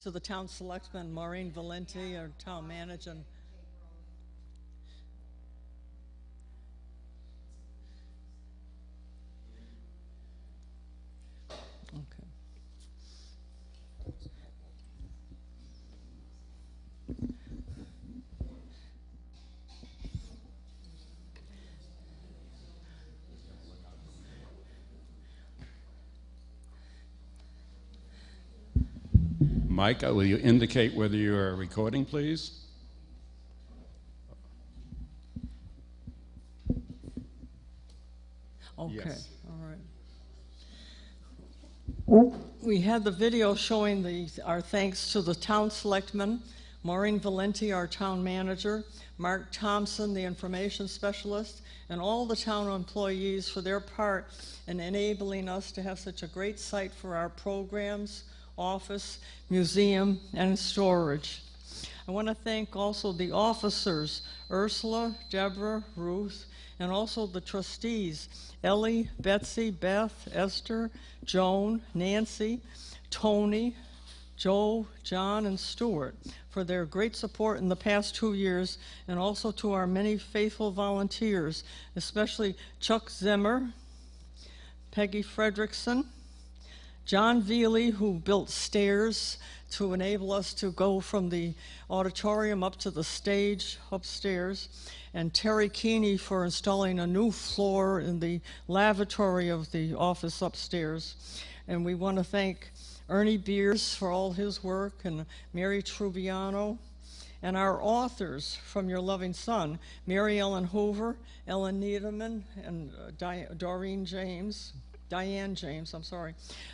To the town selectman, Maureen Valenti, our town manager. Okay. Mike, will you indicate whether you are recording, please? Okay, Yes. all right. We had the video showing our thanks to the town selectmen, Maureen Valenti, our town manager, Mark Thompson, the information specialist, and all the town employees for their part in enabling us to have such a great site for our programs, office, museum, and storage. I want to thank also the officers, Ursula, Deborah, Ruth, and also the trustees, Ellie, Betsy, Beth, Esther, Joan, Nancy, Tony, Joe, John, and Stuart for their great support in the past 2 years, and also to our many faithful volunteers, especially Chuck Zimmer, Peggy Fredrickson, John Veely, who built stairs to enable us to go from the auditorium up to the stage upstairs, and Terry Keeney for installing a new floor in the lavatory of the office upstairs. And we want to thank Ernie Beers for all his work, and Mary Trubiano, and our authors from Your Loving Son, Mary Ellen Hoover, Ellen Needleman, and Diane James,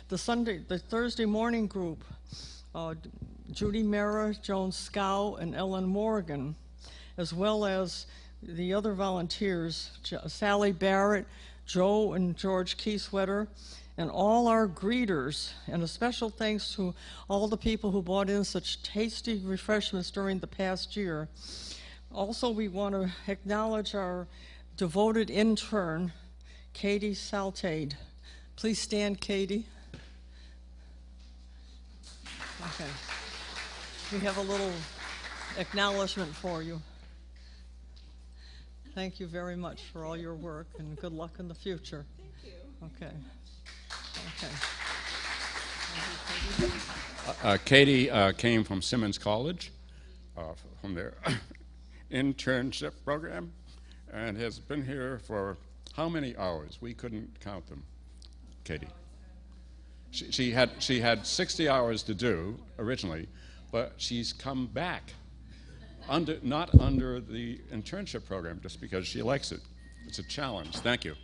the Thursday morning group, Judy Mara, Joan Scow, and Ellen Morgan, as well as the other volunteers, Sally Barrett, Joe and George Kieswetter, and all our greeters, and a special thanks to all the people who brought in such tasty refreshments during the past year. Also, we want to acknowledge our devoted intern, Katie Saltade. Please stand, Katie. Okay. We have a little acknowledgement for you. Thank you very much for all your work, and good luck in the future. Thank you. Okay. Katie came from Simmons College, from their internship program, and has been here for how many hours? We couldn't count them. Katie. She had 60 hours to do originally, but she's come back not under the internship program just because she likes it. It's a challenge. Thank you.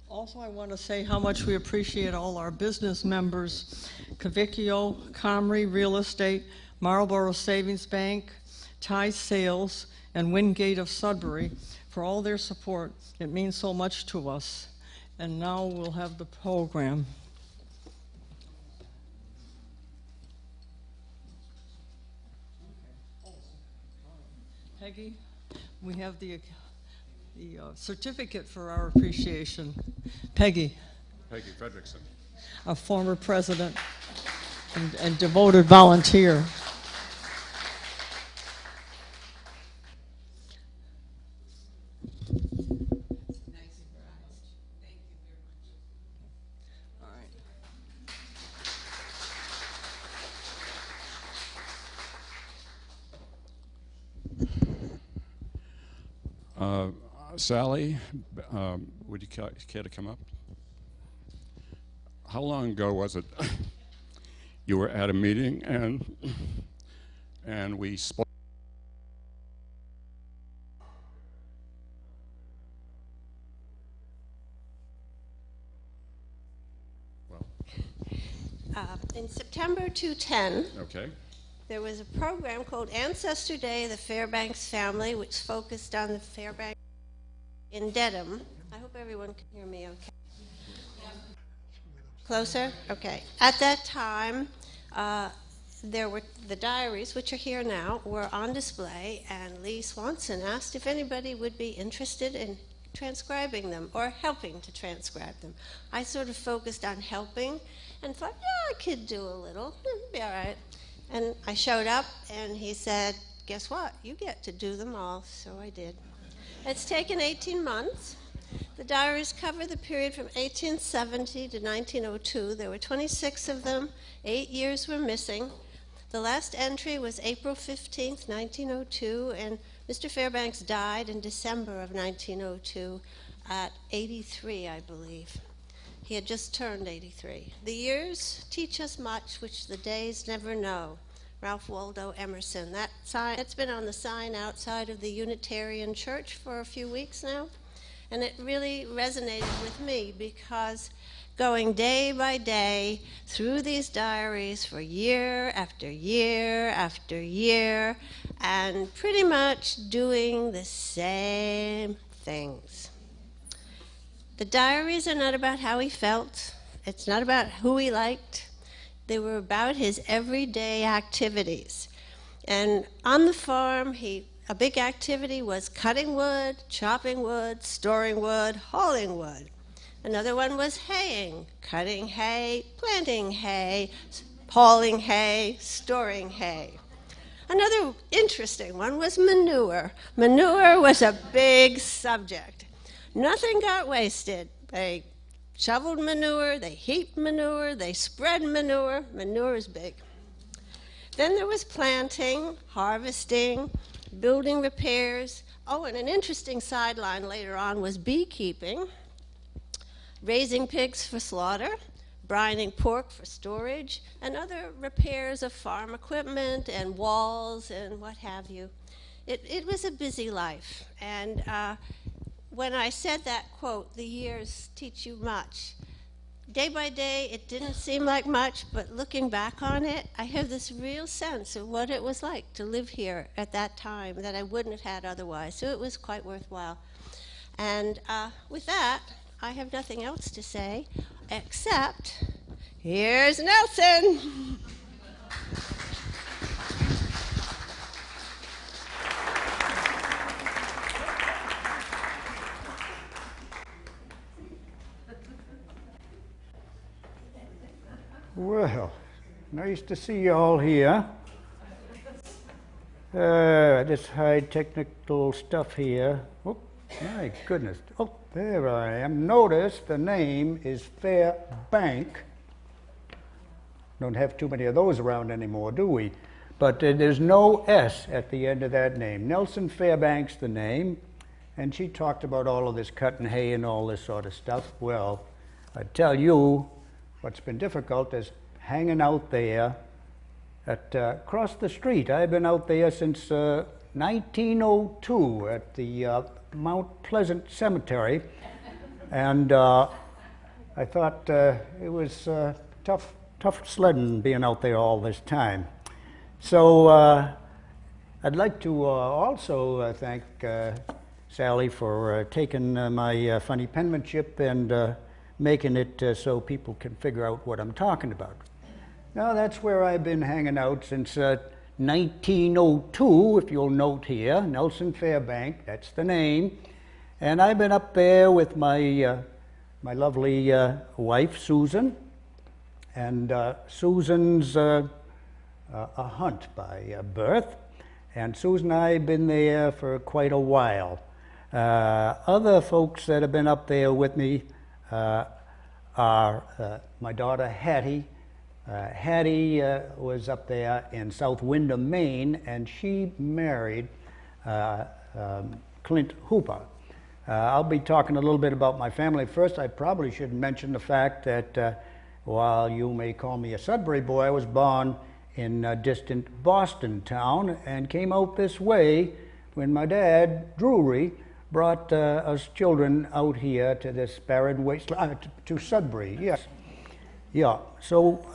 Also, I want to say how much we appreciate all our business members, Cavicchio, Comrie Real Estate, Marlboro Savings Bank, Ty Sales, and Wingate of Sudbury for all their support. It means so much to us. And now we'll have the program. Peggy, we have the certificate for our appreciation. Peggy Fredrickson. A former president and devoted volunteer. Sally, would you care to come up? How long ago was it you were at a meeting and we spoke? In September 2010, Okay. there was a program called Ancestor Day of the Fairbanks family, which focused on the Fairbanks in Dedham. I hope everyone can hear me okay. Closer? Okay. At that time, there were the diaries, which are here now, were on display, and Lee Swanson asked if anybody would be interested in transcribing them or helping to transcribe them. I sort of focused on helping and thought, yeah, I could do a little, it'll be all right. And I showed up and he said, guess what? You get to do them all. So I did. It's taken 18 months. The diaries cover the period from 1870 to 1902. There were 26 of them. 8 years were missing. The last entry was April 15th, 1902, and Mr. Fairbanks died in December of 1902 at 83, I believe. He had just turned 83. The years teach us much which the days never know. Ralph Waldo Emerson. That's been on the sign outside of the Unitarian Church for a few weeks now. And it really resonated with me because going day by day through these diaries for year after year after year and pretty much doing the same things. The diaries are not about how he felt. It's not about who he liked. They were about his everyday activities. And on the farm, a big activity was cutting wood, chopping wood, storing wood, hauling wood. Another one was haying, cutting hay, planting hay, hauling hay, storing hay. Another interesting one was manure. Manure was a big subject. Nothing got wasted. They shoveled manure, they heaped manure, they spread manure. Manure is big. Then there was planting, harvesting, building repairs. Oh, and an interesting sideline later on was beekeeping, raising pigs for slaughter, brining pork for storage, and other repairs of farm equipment and walls and what have you. It was a busy life. And when I said that quote, the years teach you much, day by day it didn't seem like much, but looking back on it, I have this real sense of what it was like to live here at that time that I wouldn't have had otherwise. So it was quite worthwhile. And with that, I have nothing else to say except, here's Nelson. Well, nice to see you all here. This high technical stuff here. Oh, my goodness. Oh, there I am. Notice the name is Fairbank. Don't have too many of those around anymore, do we? But there's no S at the end of that name. Nelson Fairbank's the name. And she talked about all of this cutting hay and all this sort of stuff. Well, I tell you, what's been difficult is hanging out there at across the street. I've been out there since 1902 at the Mount Pleasant Cemetery, and I thought it was tough sledding being out there all this time. So I'd like to also thank Sally for taking my funny penmanship and making it so people can figure out what I'm talking about. Now that's where I've been hanging out since 1902, if you'll note here, Nelson Fairbank, that's the name. And I've been up there with my my lovely wife, Susan. And Susan's a Hunt by birth. And Susan and I have been there for quite a while. Other folks that have been up there with me are my daughter Hattie. Hattie was up there in South Windham, Maine, and she married Clint Hooper. I'll be talking a little bit about my family. First, I probably should mention the fact that while you may call me a Sudbury boy, I was born in distant Boston town and came out this way when my dad, Drury, brought us children out here to this barren wasteland, to Sudbury, yes. Yeah, so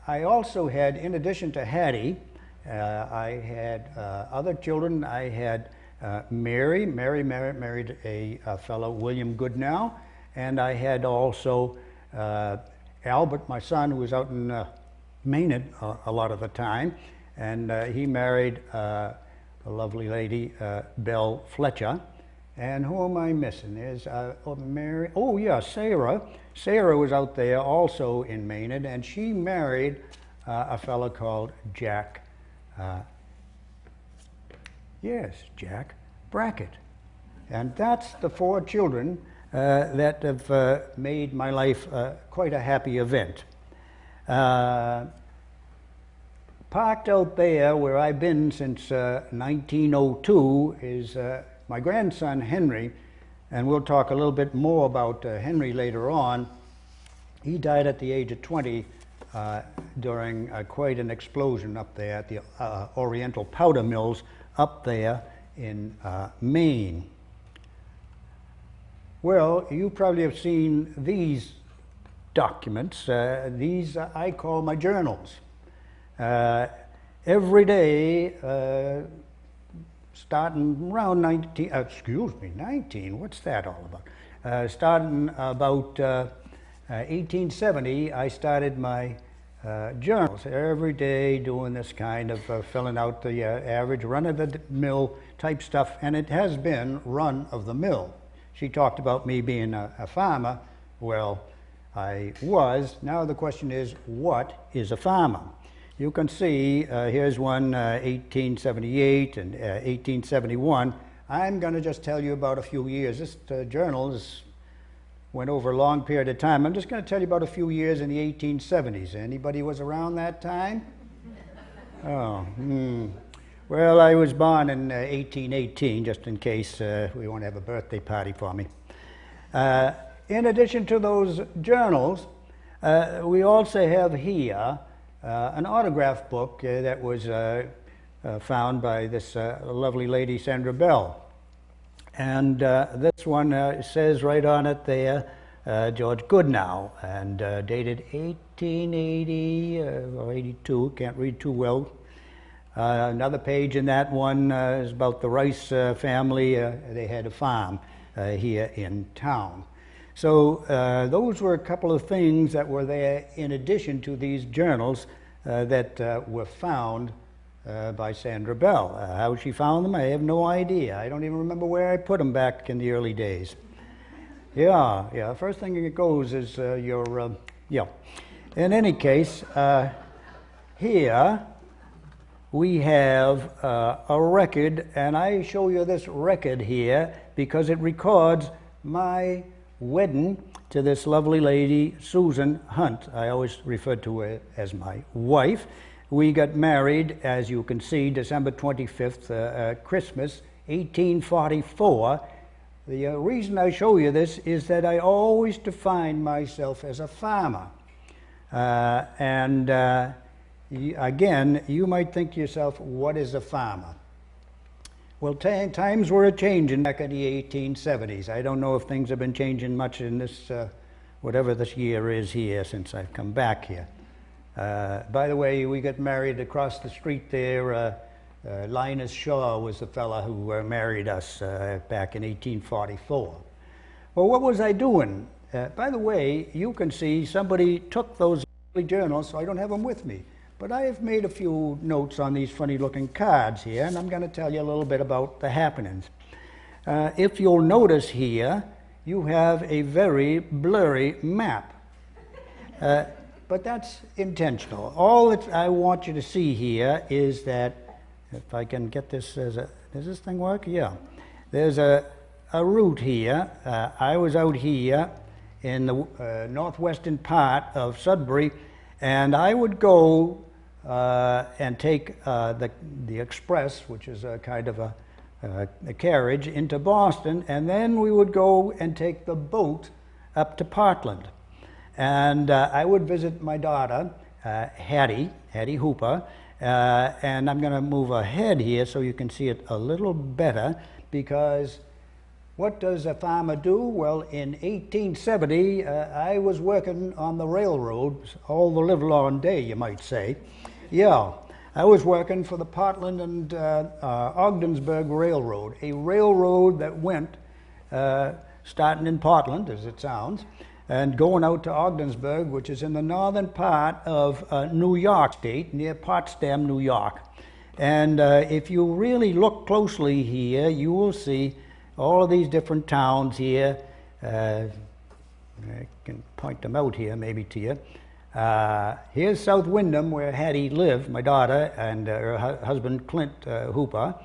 I also had, in addition to Hattie, I had other children. I had Mary married a fellow, William Goodnow, and I had also Albert, my son, who was out in Maine a lot of the time, and he married a lovely lady, Belle Fletcher, And who am I missing? There's Mary. Oh yeah, Sarah. Sarah was out there also in Maynard, and she married a fellow called Jack. Yes, Jack Brackett. And that's the 4 children that have made my life quite a happy event. Parked out there where I've been since 1902 is my grandson Henry, and we'll talk a little bit more about Henry later on. He died at the age of 20 during quite an explosion up there at the Oriental Powder Mills up there in Maine. Well, you probably have seen these documents. These I call my journals. Every day, starting around 19, what's that all about? Starting about 1870, I started my journals every day, doing this kind of filling out the average run-of-the-mill type stuff, and it has been run-of-the-mill. She talked about me being a farmer. Well, I was. Now the question is, what is a farmer? You can see, here's one 1878 and 1871. I'm going to just tell you about a few years. This journal went over a long period of time. I'm just going to tell you about a few years in the 1870s. Anybody was around that time? Oh, Well, I was born in 1818, just in case we want to have a birthday party for me. In addition to those journals, we also have here an autograph book that was found by this lovely lady, Sandra Bell. And this one says right on it there, George Goodnow, and dated 1880 or 82, can't read too well. Another page in that one is about the Rice family. They had a farm here in town. So those were a couple of things that were there in addition to these journals that were found by Sandra Bell. How she found them, I have no idea. I don't even remember where I put them back in the early days. Yeah, first thing that goes is yeah. In any case, here we have a record, and I show you this record here because it records my wedding to this lovely lady, Susan Hunt. I always refer to her as my wife. We got married, as you can see, December 25th, Christmas, 1844. The reason I show you this is that I always define myself as a farmer. Again, you might think to yourself, what is a farmer? Well, times were a-changing back in the 1870s. I don't know if things have been changing much in this, whatever this year is here since I've come back here. By the way, we got married across the street there. Linus Shaw was the fella who married us back in 1844. Well, what was I doing? By the way, you can see somebody took those journals, so I don't have them with me. But I have made a few notes on these funny-looking cards here, and I'm going to tell you a little bit about the happenings. If you'll notice here, you have a very blurry map. But that's intentional. All that I want you to see here is that, if I can get this as a, does this thing work? Yeah. There's a route here. I was out here in the northwestern part of Sudbury, and I would go and take the express, which is a kind of a carriage, into Boston, and then we would go and take the boat up to Portland. And I would visit my daughter, Hattie Hooper, and I'm going to move ahead here so you can see it a little better, because what does a farmer do? Well, in 1870, I was working on the railroads all the livelong day, you might say. Yeah, I was working for the Portland and Ogdensburg Railroad, a railroad that went starting in Portland, as it sounds, and going out to Ogdensburg, which is in the northern part of New York State, near Potsdam, New York. And if you really look closely here, you will see all of these different towns here. I can point them out here maybe to you. Here's South Windham, where Hattie lived, my daughter, and her husband Clint Hooper.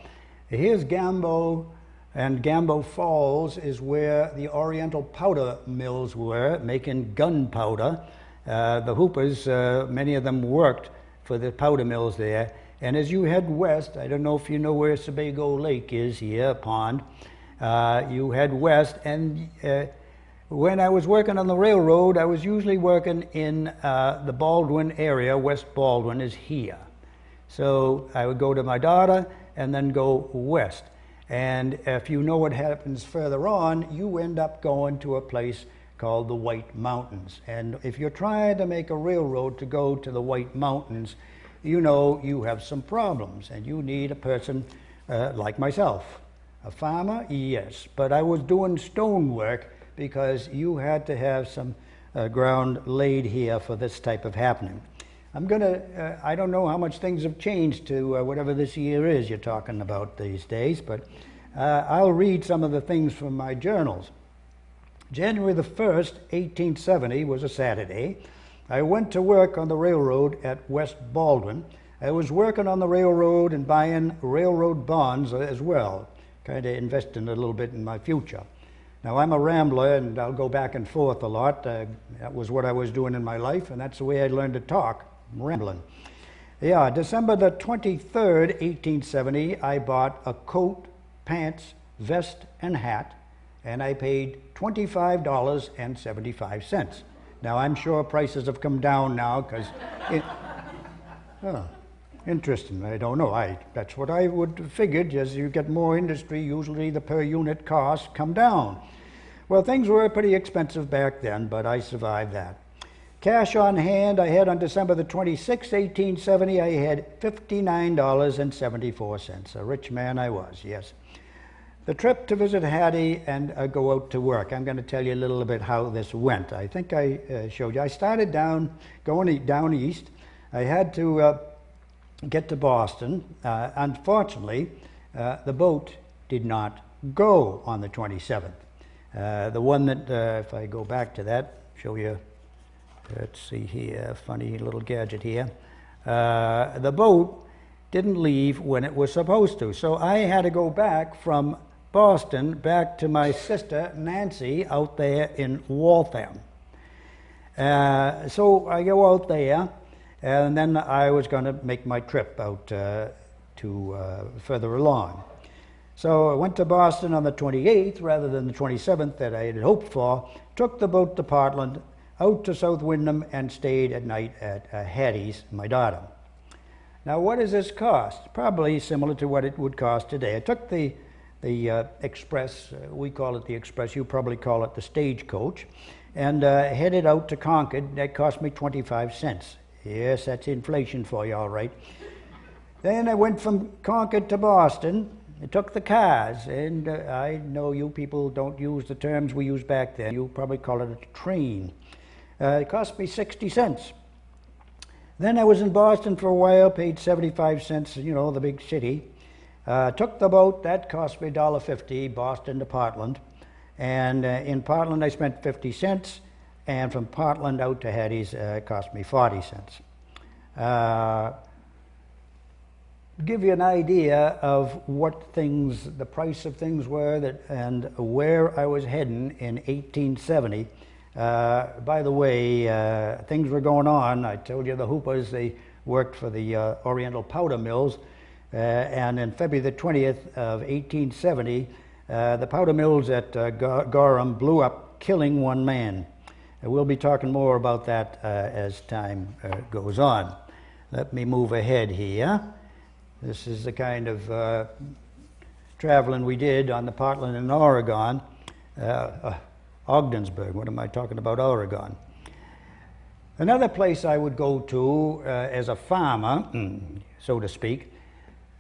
Here's Gambo, and Gambo Falls is where the Oriental powder mills were, making gunpowder. The Hoopers, many of them worked for the powder mills there. And as you head west, I don't know if you know where Sebago Lake is here, a pond. You head west, and when I was working on the railroad, I was usually working in the Baldwin area. West Baldwin is here. So I would go to my daughter and then go west. And if you know what happens further on, you end up going to a place called the White Mountains. And if you're trying to make a railroad to go to the White Mountains, you know you have some problems, and you need a person like myself. A farmer, yes, but I was doing stonework because you had to have some ground laid here for this type of happening. I don't know how much things have changed to whatever this year is you're talking about these days, but I'll read some of the things from my journals. January the 1st, 1870 was a Saturday. I went to work on the railroad at West Baldwin. I was working on the railroad and buying railroad bonds as well, kind of investing a little bit in my future. Now, I'm a rambler, and I'll go back and forth a lot. That was what I was doing in my life, and that's the way I learned to talk, rambling. Yeah, December the 23rd, 1870, I bought a coat, pants, vest, and hat, and I paid $25.75. Now, I'm sure prices have come down now, because interesting. I don't know. That's what I would have figured. As you get more industry, usually the per unit costs come down. Well, things were pretty expensive back then, but I survived that. Cash on hand, I had on December the 26th, 1870, I had $59.74. A rich man I was, yes. The trip to visit Hattie and go out to work. I'm going to tell you a little bit how this went. I think I showed you. I started going down east. I had to get to Boston. Unfortunately, the boat did not go on the 27th. The one that, if I go back to that, show you, let's see here, funny little gadget here. The boat didn't leave when it was supposed to. So I had to go back from Boston back to my sister Nancy out there in Waltham. So I go out there, and then I was going to make my trip out to further along. So I went to Boston on the 28th rather than the 27th that I had hoped for, took the boat to Portland, out to South Windham, and stayed at night at Hattie's, my daughter. Now, what does this cost? Probably similar to what it would cost today. I took the express, we call it the express, you probably call it the stagecoach, and headed out to Concord. That cost me 25 cents. Yes, that's inflation for you, all right. Then I went from Concord to Boston. I took the cars, and I know you people don't use the terms we used back then. You probably call it a train. It cost me 60 cents. Then I was in Boston for a while, paid 75 cents, you know, the big city. Took the boat, that cost me $1.50, Boston to Portland. And in Portland I spent 50 cents, and from Portland out to Hattie's it cost me 40 cents. Give you an idea of what things, the price of things were and where I was heading in 1870. By the way, things were going on. I told you the Hoopers, they worked for the Oriental powder mills, and in February the 20th of 1870, the powder mills at Gorham blew up, killing one man. We'll be talking more about that as time goes on. Let me move ahead here. This is the kind of traveling we did on the Portland and Oregon. Ogdensburg, what am I talking about, Oregon? Another place I would go to as a farmer, so to speak,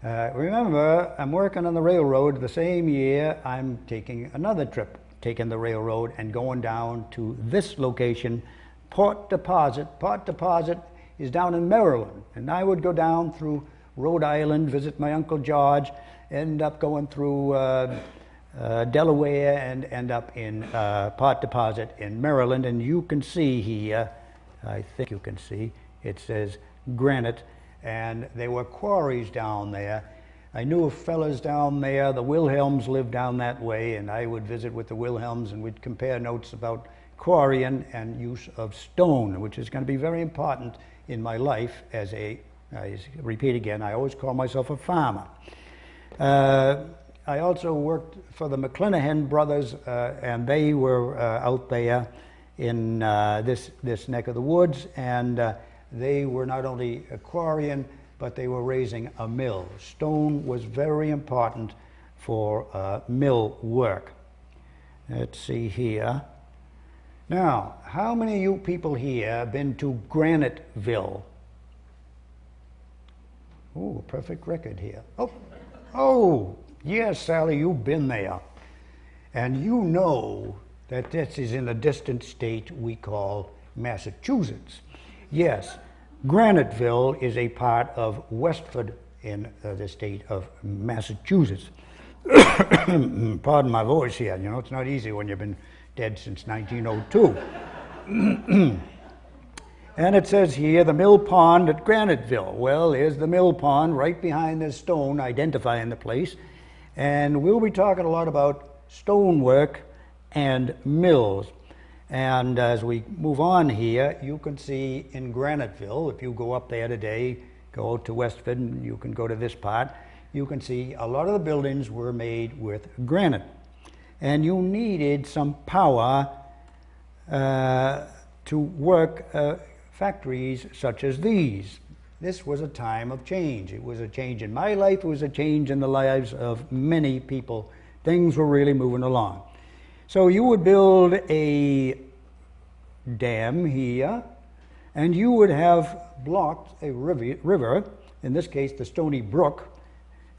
remember, I'm working on the railroad. The same year, I'm taking another trip, taking the railroad and going down to this location, Port Deposit. Port Deposit is down in Maryland, and I would go down through Rhode Island, visit my Uncle George, end up going through Delaware and end up in Pot Deposit in Maryland. And you can see here, I think you can see, it says granite, and there were quarries down there. I knew of fellas down there, the Wilhelms lived down that way, and I would visit with the Wilhelms and we'd compare notes about quarrying and use of stone, which is going to be very important in my life as I repeat again, I always call myself a farmer. I also worked for the McClanahan brothers, and they were out there in this neck of the woods, and they were not only quarrying, but they were raising a mill. Stone was very important for mill work. Let's see here. Now, how many of you people here have been to Graniteville? Oh, perfect record here. Oh, yes, Sally, you've been there. And you know that this is in a distant state we call Massachusetts. Yes, Graniteville is a part of Westford in the state of Massachusetts. Pardon my voice here, you know, it's not easy when you've been dead since 1902. And it says here, the mill pond at Graniteville. Well, there's the mill pond right behind this stone identifying the place. And we'll be talking a lot about stonework and mills. And as we move on here, you can see in Graniteville, if you go up there today, go out to Westford, and you can go to this part, you can see a lot of the buildings were made with granite. And you needed some power to work factories such as these. This was a time of change. It was a change in my life. It was a change in the lives of many people. Things were really moving along. So you would build a dam here, and you would have blocked a river, in this case the Stony Brook,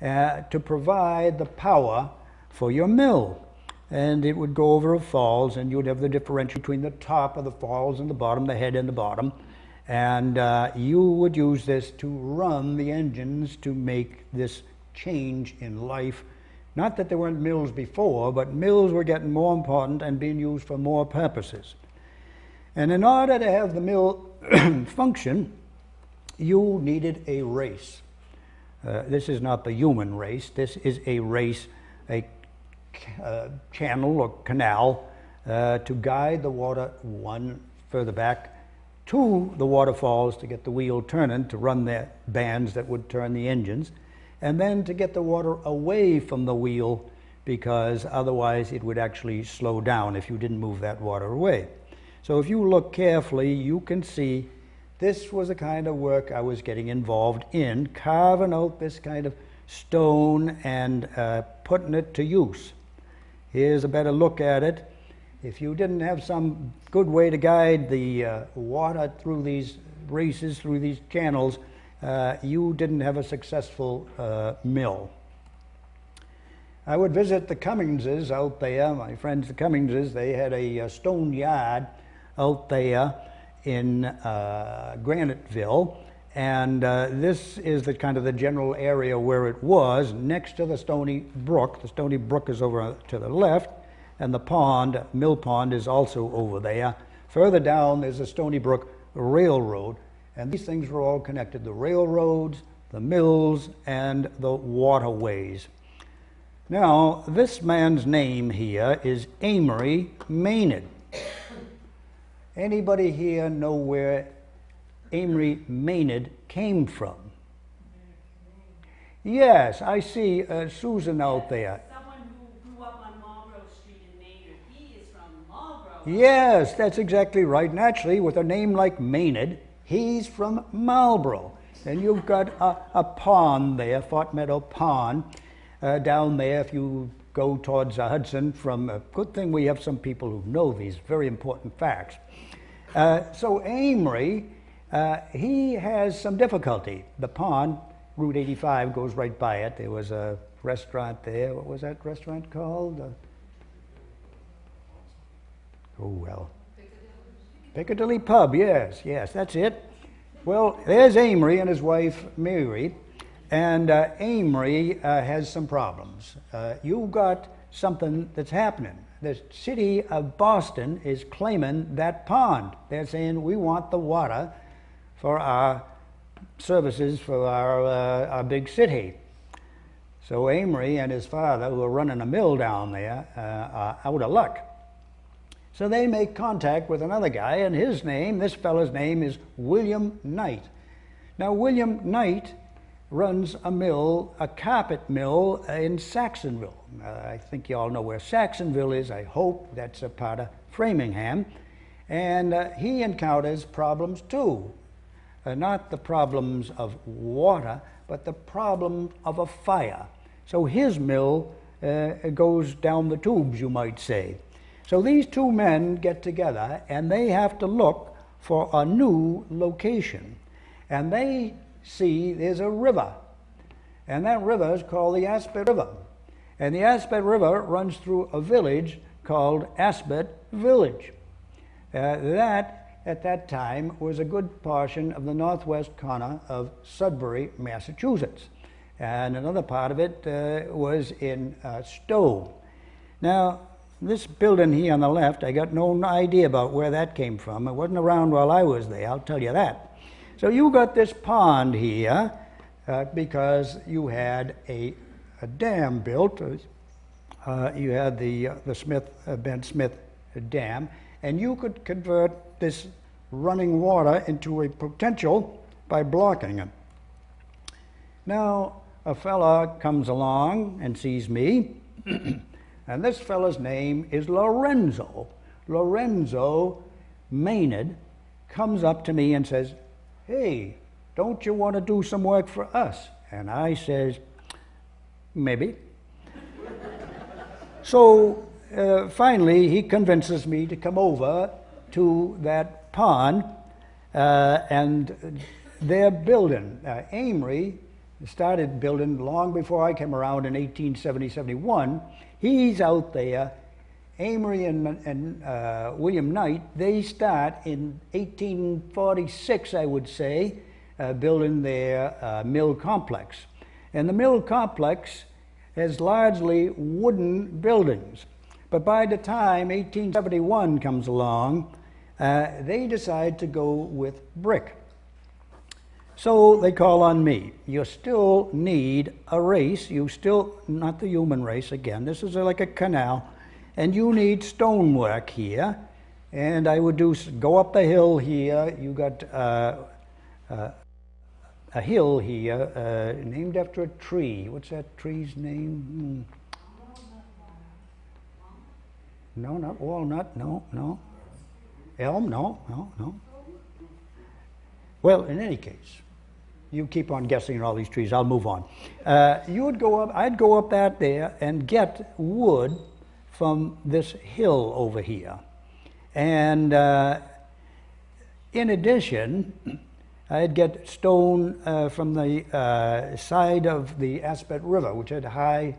to provide the power for your mill. And it would go over a falls, and you would have the differential between the top of the falls and the bottom, the head and the bottom. And you would use this to run the engines to make this change in life. Not that there weren't mills before, but mills were getting more important and being used for more purposes. And in order to have the mill function, you needed a race. This is not the human race. This is a race, a channel or canal to guide the water one further back to the waterfalls to get the wheel turning, to run the bands that would turn the engines, and then to get the water away from the wheel, because otherwise it would actually slow down if you didn't move that water away. So if you look carefully, you can see this was the kind of work I was getting involved in, carving out this kind of stone and putting it to use. Here's a better look at it. If you didn't have some good way to guide the water through these races, through these channels, you didn't have a successful mill. I would visit the Cummingses out there, my friends the Cummingses. They had a stone yard out there in Graniteville, and this is the kind of the general area where it was, next to the Stony Brook. The Stony Brook is over to the left, and the pond, mill pond, is also over there. Further down, there's the Stony Brook Railroad, and these things were all connected: the railroads, the mills, and the waterways. Now, this man's name here is Amory Maynard. Anybody here know where Amory Maynard came from? Yes, I see Susan out there. Someone who grew up on Marlborough Street in Maynard. He is from Marlborough. Yes, that's exactly right. Naturally, with a name like Maynard, he's from Marlborough. And you've got a pond there, Fort Meadow Pond, down there if you go towards Hudson. Good thing we have some people who know these very important facts. So Amory, he has some difficulty. The pond, Route 85 goes right by it. There was a restaurant there. What was that restaurant called? Piccadilly Pub, yes, that's it. Well, there's Amory and his wife, Mary, and Amory has some problems. You've got something that's happening. The city of Boston is claiming that pond. They're saying, we want the water for our services for our big city. So Amory and his father, who are running a mill down there, are out of luck. So they make contact with another guy, and this fellow's name is William Knight. Now, William Knight runs a mill, a carpet mill in Saxonville. I think you all know where Saxonville is. I hope that's a part of Framingham. And he encounters problems too. Not the problems of water, but the problem of a fire. So his mill goes down the tubes, you might say. So these two men get together and they have to look for a new location. And they see there's a river. And that river is called the Aspet River. And the Aspet River runs through a village called Aspet Village. That, at that time, was a good portion of the northwest corner of Sudbury, Massachusetts. And another part of it was in Stowe. Now, this building here on the left, I got no idea about where that came from. It wasn't around while I was there, I'll tell you that. So you got this pond here because you had a dam built. You had the Ben Smith Dam, and you could convert this running water into a potential by blocking it. Now, a fella comes along and sees me, and this fella's name is Lorenzo. Lorenzo Maynard comes up to me and says, "Hey, don't you want to do some work for us?" And I says, "Maybe." So finally, he convinces me to come over to that pond, and they're building. Amory started building long before I came around in 1870-71. He's out there. Amory and William Knight, they start in 1846, I would say, building their mill complex. And the mill complex has largely wooden buildings. But by the time 1871 comes along, they decide to go with brick. So they call on me. You still need a race. You still, not the human race again, this is like a canal, and you need stonework here. And I would go up the hill here. You got a hill here named after a tree. What's that tree's name? No, not walnut. No. Elm? No. Well, in any case, you keep on guessing all these trees. I'll move on. You would go up. I'd go up that there and get wood from this hill over here, and in addition, I'd get stone from the side of the Aspet River, which had high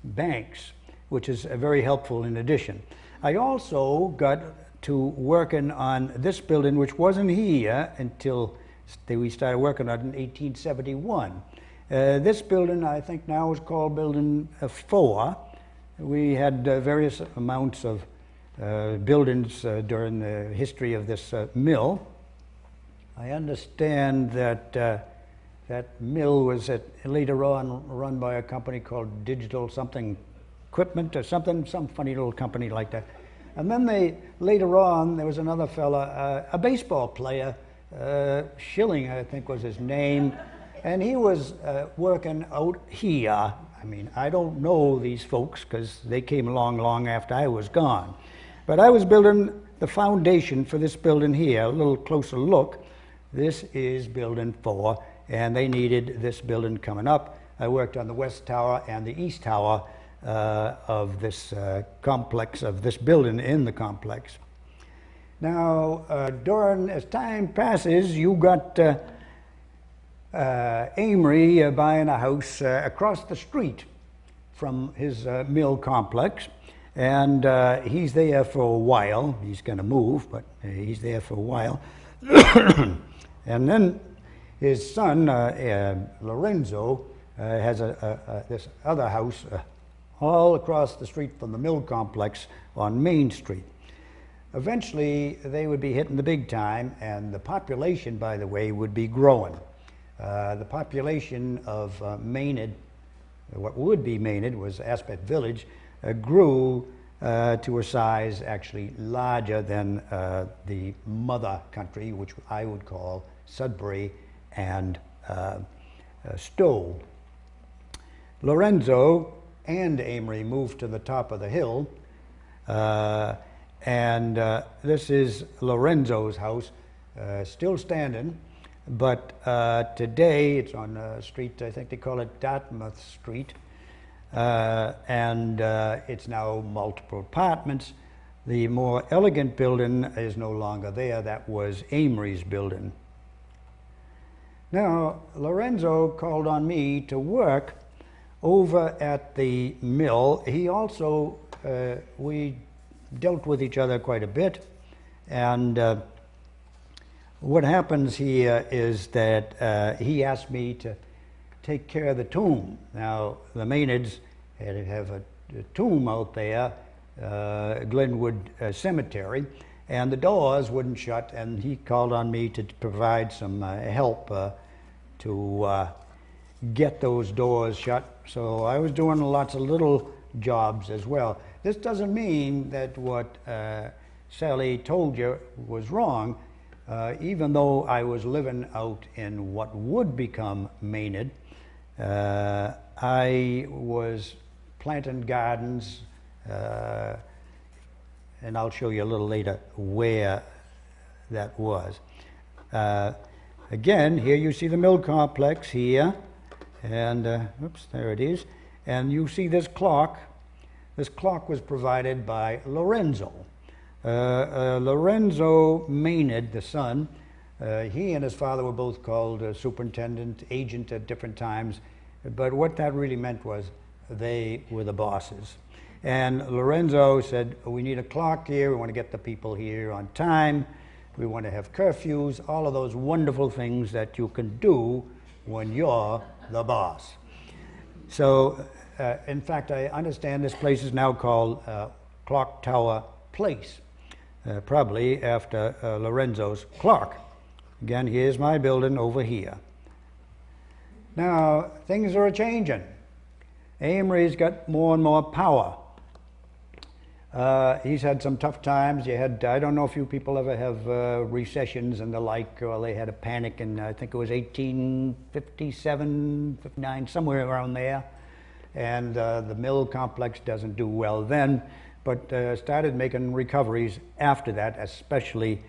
banks, which is very helpful in addition. I also got to working on this building, which wasn't here until we started working on it in 1871. This building, I think now is called Building 4. We had various amounts of buildings during the history of this mill. I understand that that mill was later on run by a company called Digital something Equipment or something, some funny little company like that. And then later on, there was another fella, a baseball player, Schilling, I think was his name, and he was working out here. I mean, I don't know these folks because they came along long after I was gone. But I was building the foundation for this building here. A little closer look. This is Building 4, and they needed this building coming up. I worked on the west tower and the east tower of this complex, of this building in the complex. Now, as time passes, you got Amory buying a house across the street from his mill complex, and he's there for a while. He's going to move, but he's there for a while. And then his son, Lorenzo, has this other house all across the street from the mill complex on Main Street. Eventually, they would be hitting the big time, and the population, by the way, would be growing. The population of Maynard, what would be Maynard, was Aspet Village, grew to a size actually larger than the mother country, which I would call Sudbury and Stowe. Lorenzo and Amory moved to the top of the hill, and this is Lorenzo's house, still standing, but today it's on a street, I think they call it Dartmouth Street, and it's now multiple apartments. The more elegant building is no longer there. That was Amory's building. Now, Lorenzo called on me to work over at the mill. He also, we dealt with each other quite a bit, and what happens here is that he asked me to take care of the tomb. Now, the Maynards had to have a tomb out there, Glenwood Cemetery, and the doors wouldn't shut, and he called on me to provide some help to get those doors shut. So I was doing lots of little jobs as well. This doesn't mean that what Sally told you was wrong. Even though I was living out in what would become Maynard, I was planting gardens, and I'll show you a little later where that was. Again, here you see the mill complex here, and oops, there it is. And you see this clock. This clock was provided by Lorenzo. Lorenzo Maynard, the son, he and his father were both called superintendent, agent at different times, but what that really meant was they were the bosses. And Lorenzo said, we need a clock here, we want to get the people here on time, we want to have curfews, all of those wonderful things that you can do when you're the boss. So, in fact, I understand this place is now called Clock Tower Place. Probably after Lorenzo's clock. Again, here's my building over here. Now, things are a-changing. Amory's got more and more power. He's had some tough times. You had, I don't know if you people ever have recessions and the like. Well, they had a panic in, I think it was 1857, 59, somewhere around there. And the mill complex doesn't do well then, but started making recoveries after that, especially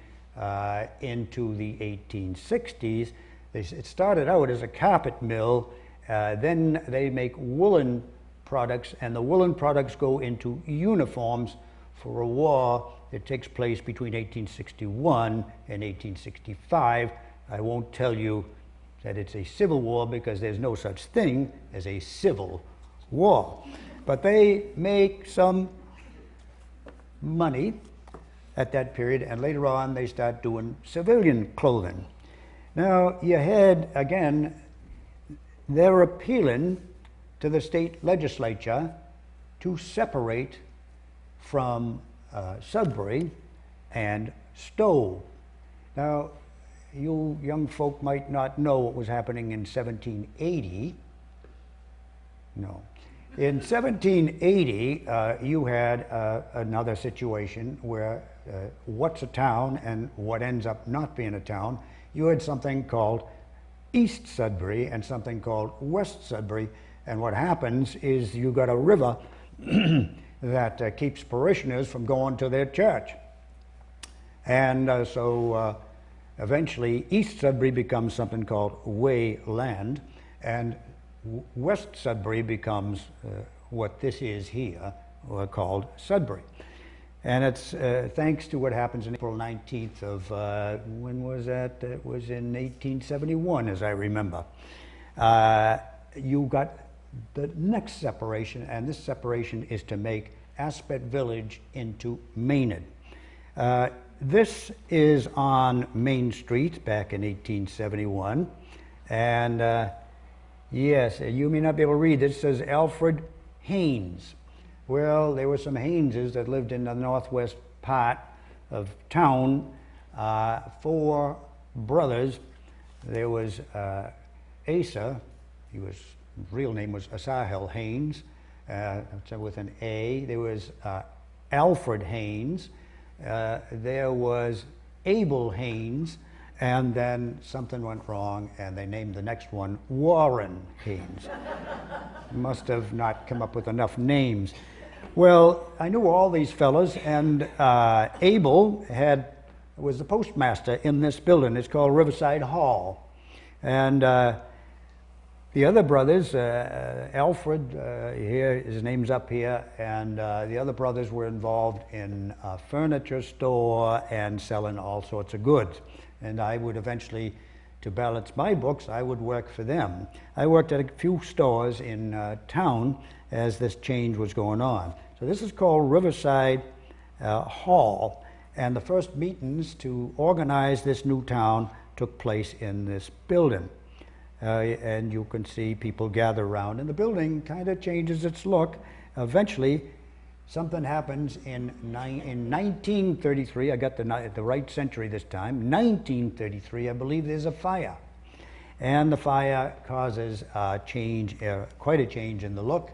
into the 1860s. It started out as a carpet mill, then they make woolen products, and the woolen products go into uniforms for a war that takes place between 1861 and 1865. I won't tell you that it's a civil war because there's no such thing as a civil war. But they make some money at that period, and later on they start doing civilian clothing. Now you had, again, they're appealing to the state legislature to separate from Sudbury and Stowe. Now, you young folk might not know what was happening in 1780. No. In 1780, you had another situation where what's a town and what ends up not being a town. You had something called East Sudbury and something called West Sudbury, and what happens is you got a river that keeps parishioners from going to their church. And so eventually East Sudbury becomes something called Way Land, and West Sudbury becomes what this is here, called Sudbury. And it's thanks to what happens on April 19th of, when was that? It was in 1871, as I remember. You got the next separation, and this separation is to make Aspet Village into Maynard. This is on Main Street back in 1871, and yes, you may not be able to read this. It says Alfred Haynes. Well, there were some Hayneses that lived in the northwest part of town. 4 brothers. There was Asa. His real name was Asahel Haynes, with an A. There was Alfred Haynes. There was Abel Haynes. And then something went wrong, and they named the next one Warren Haynes. Must have not come up with enough names. Well, I knew all these fellas, and Abel was the postmaster in this building. It's called Riverside Hall. And the other brothers, Alfred, here, his name's up here, and the other brothers were involved in a furniture store and selling all sorts of goods. And I would eventually, to balance my books, I would work for them. I worked at a few stores in town as this change was going on. So this is called Riverside Hall, and the first meetings to organize this new town took place in this building. And you can see people gather around, and the building kind of changes its look. Eventually, something happens in 1933. I got the right century this time. 1933, I believe there's a fire. And the fire causes a change, quite a change in the look.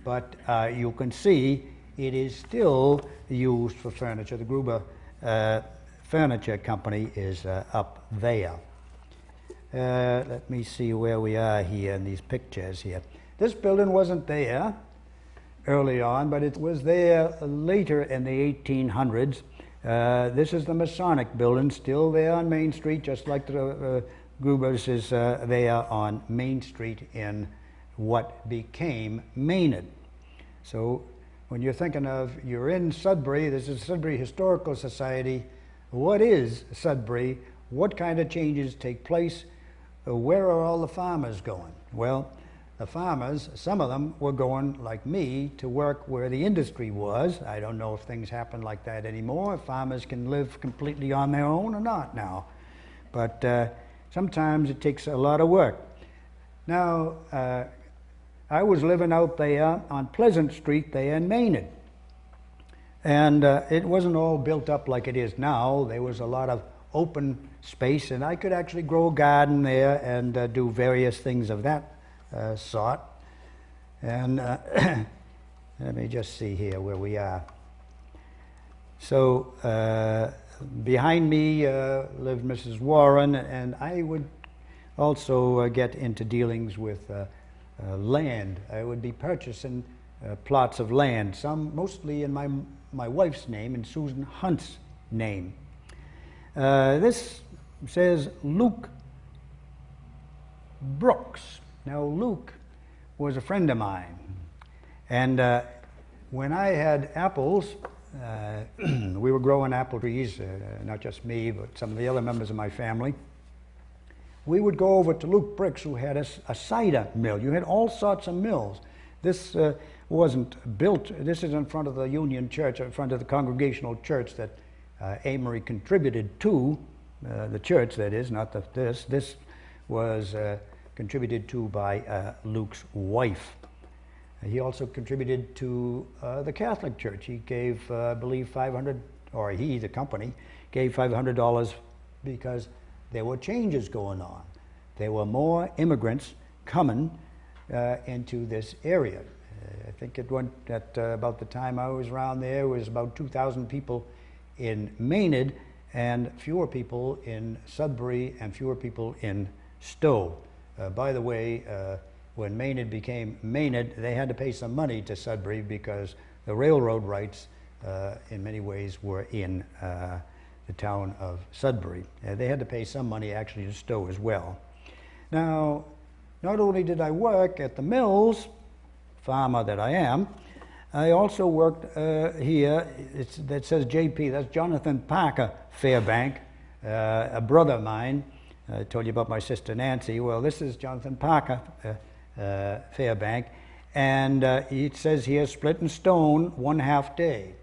But you can see it is still used for furniture. The Gruber Furniture Company is up there. Let me see where we are here in these pictures here. This building wasn't there early on, but it was there later in the 1800s. This is the Masonic building, still there on Main Street, just like the Gruber's is there on Main Street in what became Maynard. So when you're thinking of, you're in Sudbury, this is Sudbury Historical Society. What is Sudbury? What kind of changes take place? Where are all the farmers going? Well, the farmers, some of them were going, like me, to work where the industry was. I don't know if things happen like that anymore, if farmers can live completely on their own or not now. But sometimes it takes a lot of work. Now, I was living out there on Pleasant Street there in Maynard. And it wasn't all built up like it is now. There was a lot of open space, and I could actually grow a garden there and do various things of that sort. And let me just see here where we are. So behind me lived Mrs. Warren, and I would also get into dealings with land. I would be purchasing plots of land, some mostly in my wife's name and Susan Hunt's name. This says Luke Brooks. Now, Luke was a friend of mine, and when I had apples, we were growing apple trees, not just me, but some of the other members of my family. We would go over to Luke Brooks, who had a cider mill. You had all sorts of mills. This wasn't built. This is in front of the Union Church, in front of the Congregational Church that Amory contributed to, the church that is, not this. This was contributed to by Luke's wife. He also contributed to the Catholic Church. He gave, I believe, $500, or he, the company, gave $500 because there were changes going on. There were more immigrants coming into this area. I think it went at about the time I was around there, was about 2,000 people in Maynard, and fewer people in Sudbury and fewer people in Stowe. By the way, when Maynard became Maynard, they had to pay some money to Sudbury because the railroad rights in many ways were in the town of Sudbury. They had to pay some money actually to Stowe as well. Now, not only did I work at the mills, farmer that I am, I also worked here, that says JP, that's Jonathan Parker Fairbank, a brother of mine. I told you about my sister Nancy. Well, this is Jonathan Parker Fairbank, and it says here, split and stone, 1/2 day.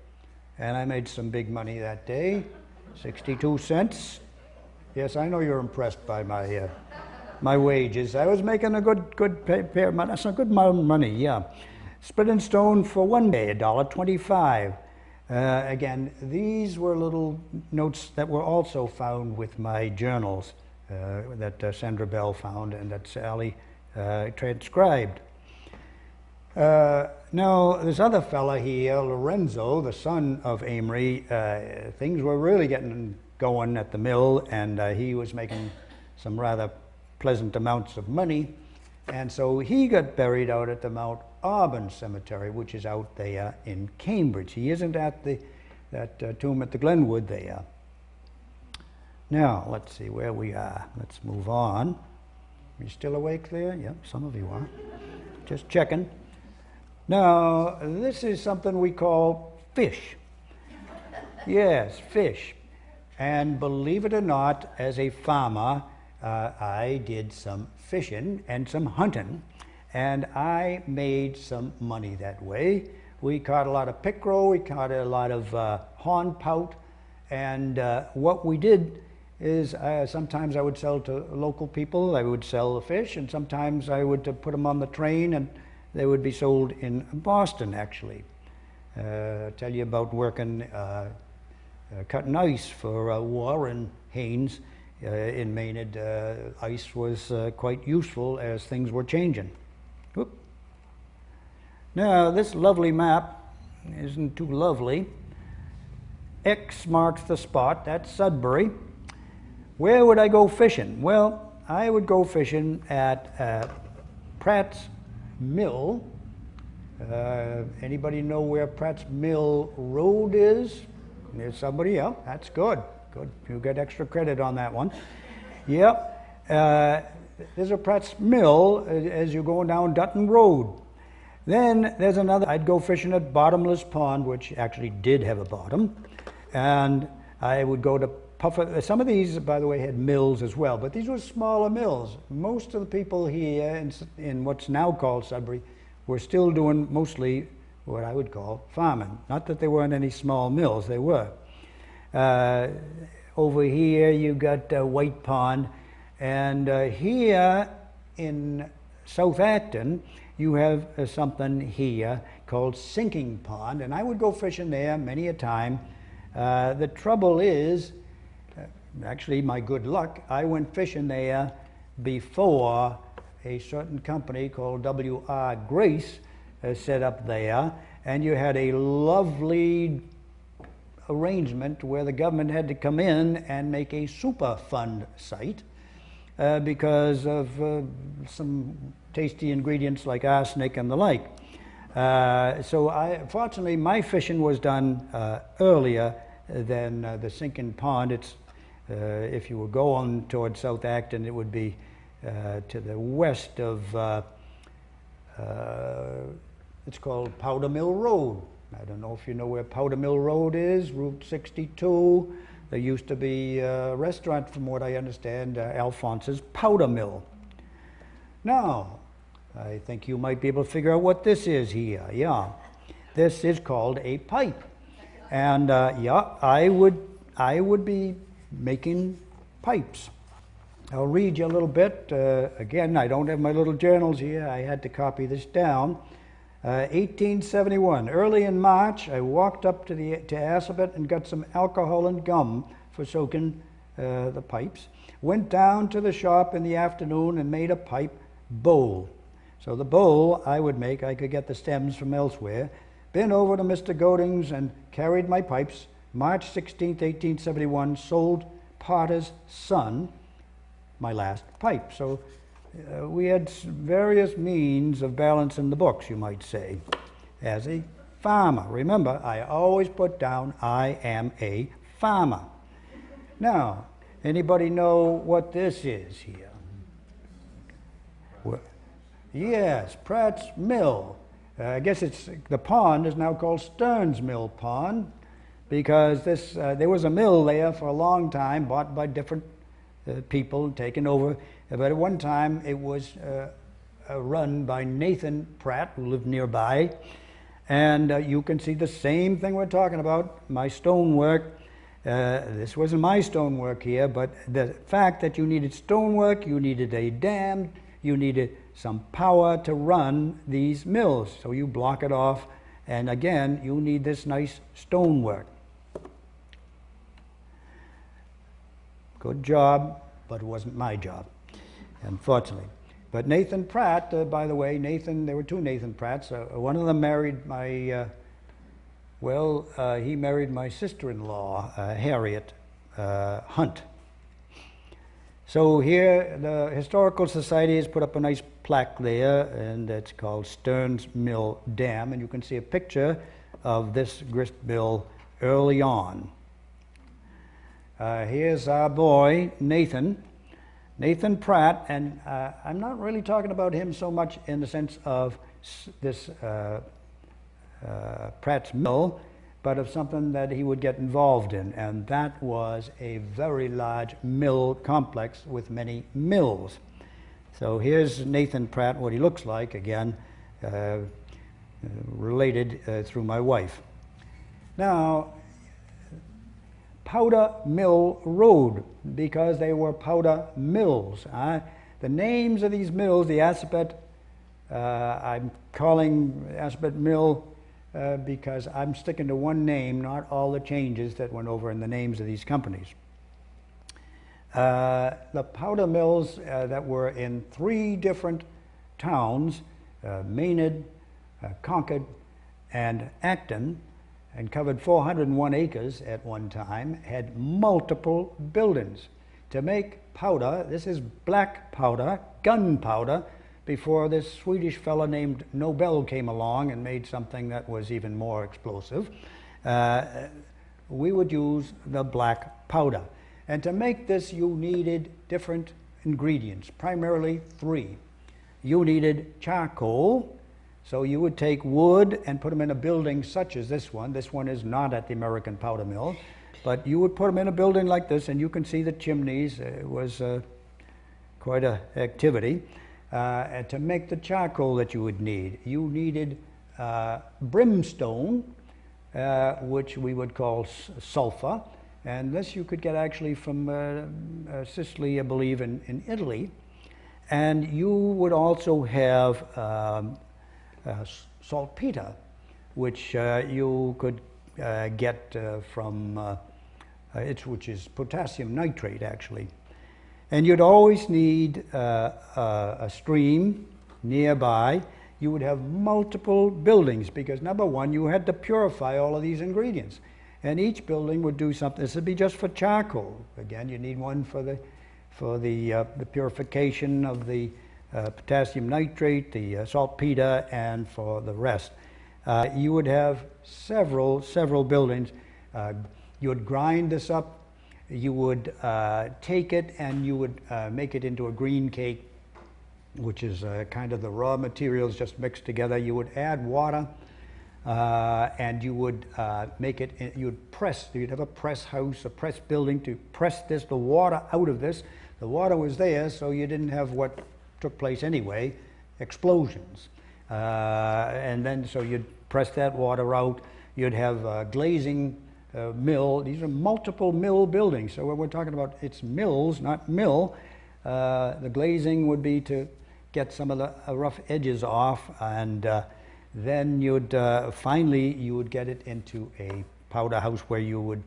And I made some big money that day, 62 cents. Yes, I know you're impressed by my wages. I was making a good pair of money, some good amount of money, yeah. Split and stone for one day, $1.25. Again, these were little notes that were also found with my journals that Sandra Bell found and that Sally transcribed. Now, this other fella here, Lorenzo, the son of Amory, things were really getting going at the mill, and he was making some rather pleasant amounts of money. And so he got buried out at the Mount Auburn Cemetery, which is out there in Cambridge. He isn't at that tomb at the Glenwood there. Now, let's see where we are. Let's move on. Are you still awake there? Yep, some of you are. Just checking. Now, this is something we call fish. Yes, fish. And believe it or not, as a farmer, I did some fishing and some hunting, and I made some money that way. We caught a lot of pickerel, we caught a lot of hornpout, and what we did is sometimes I would sell to local people. I would sell the fish, and sometimes I would put them on the train, and they would be sold in Boston, actually. Tell you about working, cutting ice for Warren Haynes in Maynard. Ice was quite useful as things were changing. Whoop. Now, this lovely map isn't too lovely. X marks the spot. That's Sudbury. Where would I go fishing? Well, I would go fishing at Pratt's Mill. Anybody know where Pratt's Mill Road is? There's somebody else. That's good. Good. You get extra credit on that one. Yep. There's a Pratt's Mill as you're going down Dutton Road. Then there's another. I'd go fishing at Bottomless Pond, which actually did have a bottom. And I would go to Puffer. Some of these, by the way, had mills as well, but these were smaller mills. Most of the people here in what's now called Sudbury were still doing mostly what I would call farming. Not that there weren't any small mills, they were. Over here you got White Pond, and here in South Acton you have something here called Sinking Pond, and I would go fishing there many a time. The trouble is, actually my good luck, I went fishing there before a certain company called W.R. Grace set up there, and you had a lovely arrangement where the government had to come in and make a Superfund site because of some tasty ingredients like arsenic and the like. So fortunately my fishing was done earlier than the Sinking Pond. It's if you were going towards South Acton, it would be to the west of it's called Powder Mill Road. I don't know if you know where Powder Mill Road is, Route 62. There used to be a restaurant, from what I understand, Alphonse's Powder Mill. Now, I think you might be able to figure out what this is here. Yeah, this is called a pipe. And yeah, I would be making pipes. I'll read you a little bit. Again, I don't have my little journals here. I had to copy this down. 1871, early in March, I walked up to Assabet and got some alcohol and gum for soaking the pipes. Went down to the shop in the afternoon and made a pipe bowl. So the bowl I would make, I could get the stems from elsewhere. Been over to Mr. Goding's and carried my pipes. March 16th, 1871, sold Potter's Son my last pipe. So we had various means of balancing the books, you might say, as a farmer. Remember, I always put down I am a farmer. Now, anybody know what this is here? Yes, Pratt's Mill. I guess the pond is now called Stearns Mill Pond because there was a mill there for a long time, bought by different people, taken over. But at one time it was run by Nathan Pratt, who lived nearby. And you can see the same thing we're talking about, my stonework. This wasn't my stonework here, but the fact that you needed stonework, you needed a dam, you needed some power to run these mills. So you block it off, and again, you need this nice stonework. Good job, but it wasn't my job, unfortunately. But Nathan Pratt, by the way, there were two Nathan Pratts. One of them married my, he married my sister-in-law, Harriet Hunt. So here, the Historical Society has put up a nice plaque there, and it's called Stearns Mill Dam, and you can see a picture of this grist mill early on. Here's our boy, Nathan Pratt, and I'm not really talking about him so much in the sense of this Pratt's Mill, but of something that he would get involved in, and that was a very large mill complex with many mills. So here's Nathan Pratt, what he looks like, again, related through my wife. Now, Powder Mill Road, because they were powder mills. The names of these mills, the Assabet, I'm calling Assabet Mill because I'm sticking to one name, not all the changes that went over in the names of these companies. The powder mills that were in 3 different towns, Maynard, Concord, and Acton, and covered 401 acres at one time, had multiple buildings. To make powder, this is black powder, gunpowder, before this Swedish fellow named Nobel came along and made something that was even more explosive. We would use the black powder. And to make this, you needed different ingredients, primarily 3. You needed charcoal. So you would take wood and put them in a building such as this one. This one is not at the American Powder Mill, but you would put them in a building like this, and you can see the chimneys. It was quite an activity. And to make the charcoal that you would need, you needed brimstone, which we would call sulfur, and this you could get actually from Sicily, I believe, in Italy. And you would also have saltpeter, which you could get from, which is potassium nitrate, actually. And you'd always need a stream nearby. You would have multiple buildings because, number one, you had to purify all of these ingredients. And each building would do something. This would be just for charcoal. Again, you need one for the purification of the potassium nitrate, the saltpeter, and for the rest. You would have several buildings. You would grind this up. You would take it and you would make it into a green cake, which is kind of the raw materials just mixed together. You would add water, and you would make it, you'd press, you'd have a press house, a press building to press the water out of this. The water was there, so you didn't have what took place anyway, explosions. And then so you'd press that water out. You'd have glazing mill. These are multiple mill buildings. So when we're talking about, it's mills, not mill. The glazing would be to get some of the rough edges off, and then you'd finally you would get it into a powder house where you would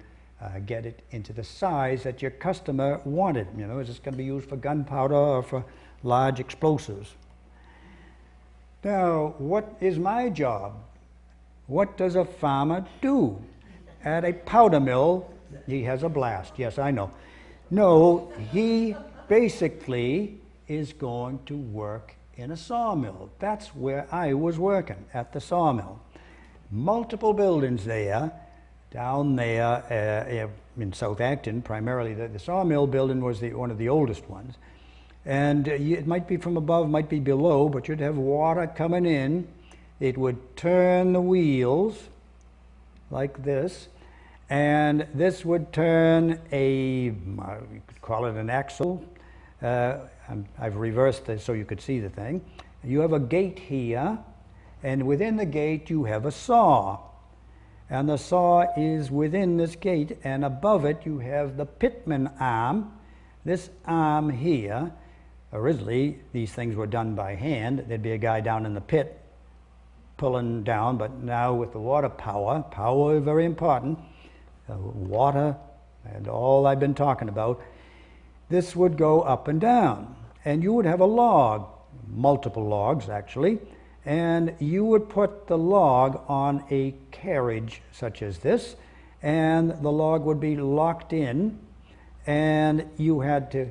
get it into the size that your customer wanted. You know, is this going to be used for gunpowder or for large explosives? Now, what is my job? What does a farmer do? At a powder mill, he has a blast. Yes, I know. No, he basically is going to work in a sawmill. That's where I was working, at the sawmill. Multiple buildings there, down there in South Acton, primarily. The sawmill building was one of the oldest ones. And it might be from above, might be below, but you'd have water coming in. It would turn the wheels like this, and this would turn you could call it an axle. I've reversed this so you could see the thing. You have a gate here, and within the gate you have a saw. And the saw is within this gate, and above it you have the pitman arm. This arm here Originally, these things were done by hand. There'd be a guy down in the pit pulling down, but now with the water power is very important, water and all I've been talking about, this would go up and down. And you would have a log, multiple logs actually, and you would put the log on a carriage such as this, and the log would be locked in, and you had to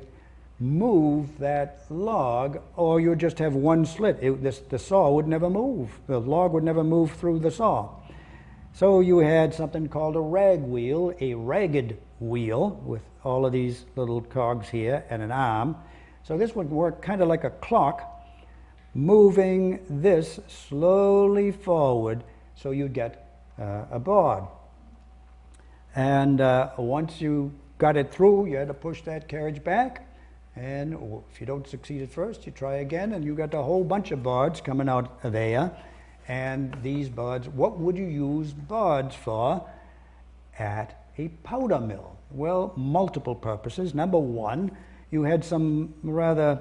move that log, or you would just have one slit. The saw would never move. The log would never move through the saw. So you had something called a rag wheel, a ragged wheel with all of these little cogs here and an arm. So this would work kind of like a clock, moving this slowly forward so you'd get a board. And once you got it through, you had to push that carriage back. And if you don't succeed at first, you try again, and you got a whole bunch of boards coming out of there. And these boards, what would you use boards for at a powder mill? Well, multiple purposes. Number one, you had some rather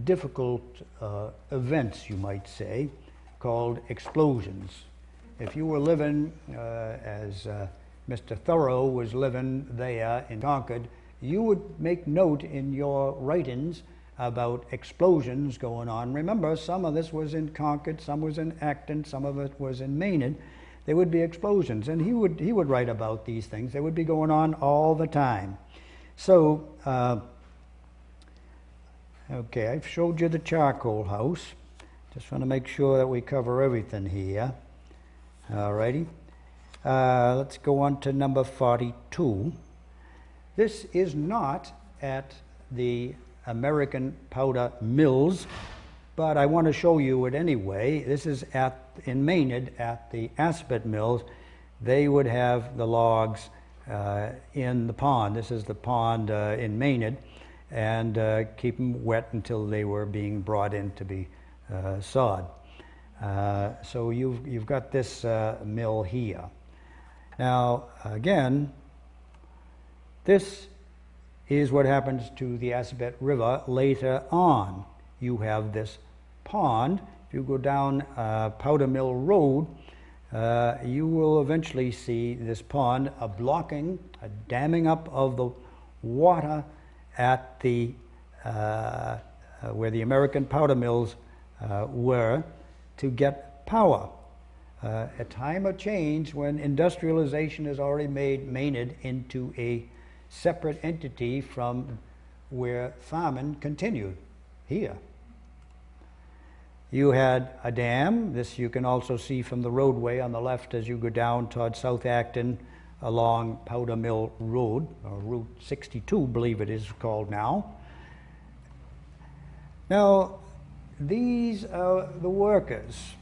difficult events, you might say, called explosions. If you were living as Mr. Thoreau was living there in Concord, you would make note in your writings about explosions going on. Remember, some of this was in Concord, some was in Acton, some of it was in Maynard. There would be explosions, and he would write about these things. They would be going on all the time. So, okay, I've showed you the charcoal house. Just want to make sure that we cover everything here. All righty. Let's go on to number 42. This is not at the American powder mills, but I want to show you it anyway. This is in Maynard at the Aspet mills. They would have the logs in the pond. This is the pond in Maynard, and keep them wet until they were being brought in to be sawed. So you've got this mill here. Now again, this is what happens to the Assabet River later on. You have this pond. If you go down Powder Mill Road, you will eventually see this pond, a damming up of the water at the where the American powder mills were to get power. A time of change when industrialization has already made Maynard into a separate entity from where farming continued here. You had a dam. This you can also see from the roadway on the left as you go down towards South Acton along Powder Mill Road, or Route 62, I believe it is called now. Now, these are the workers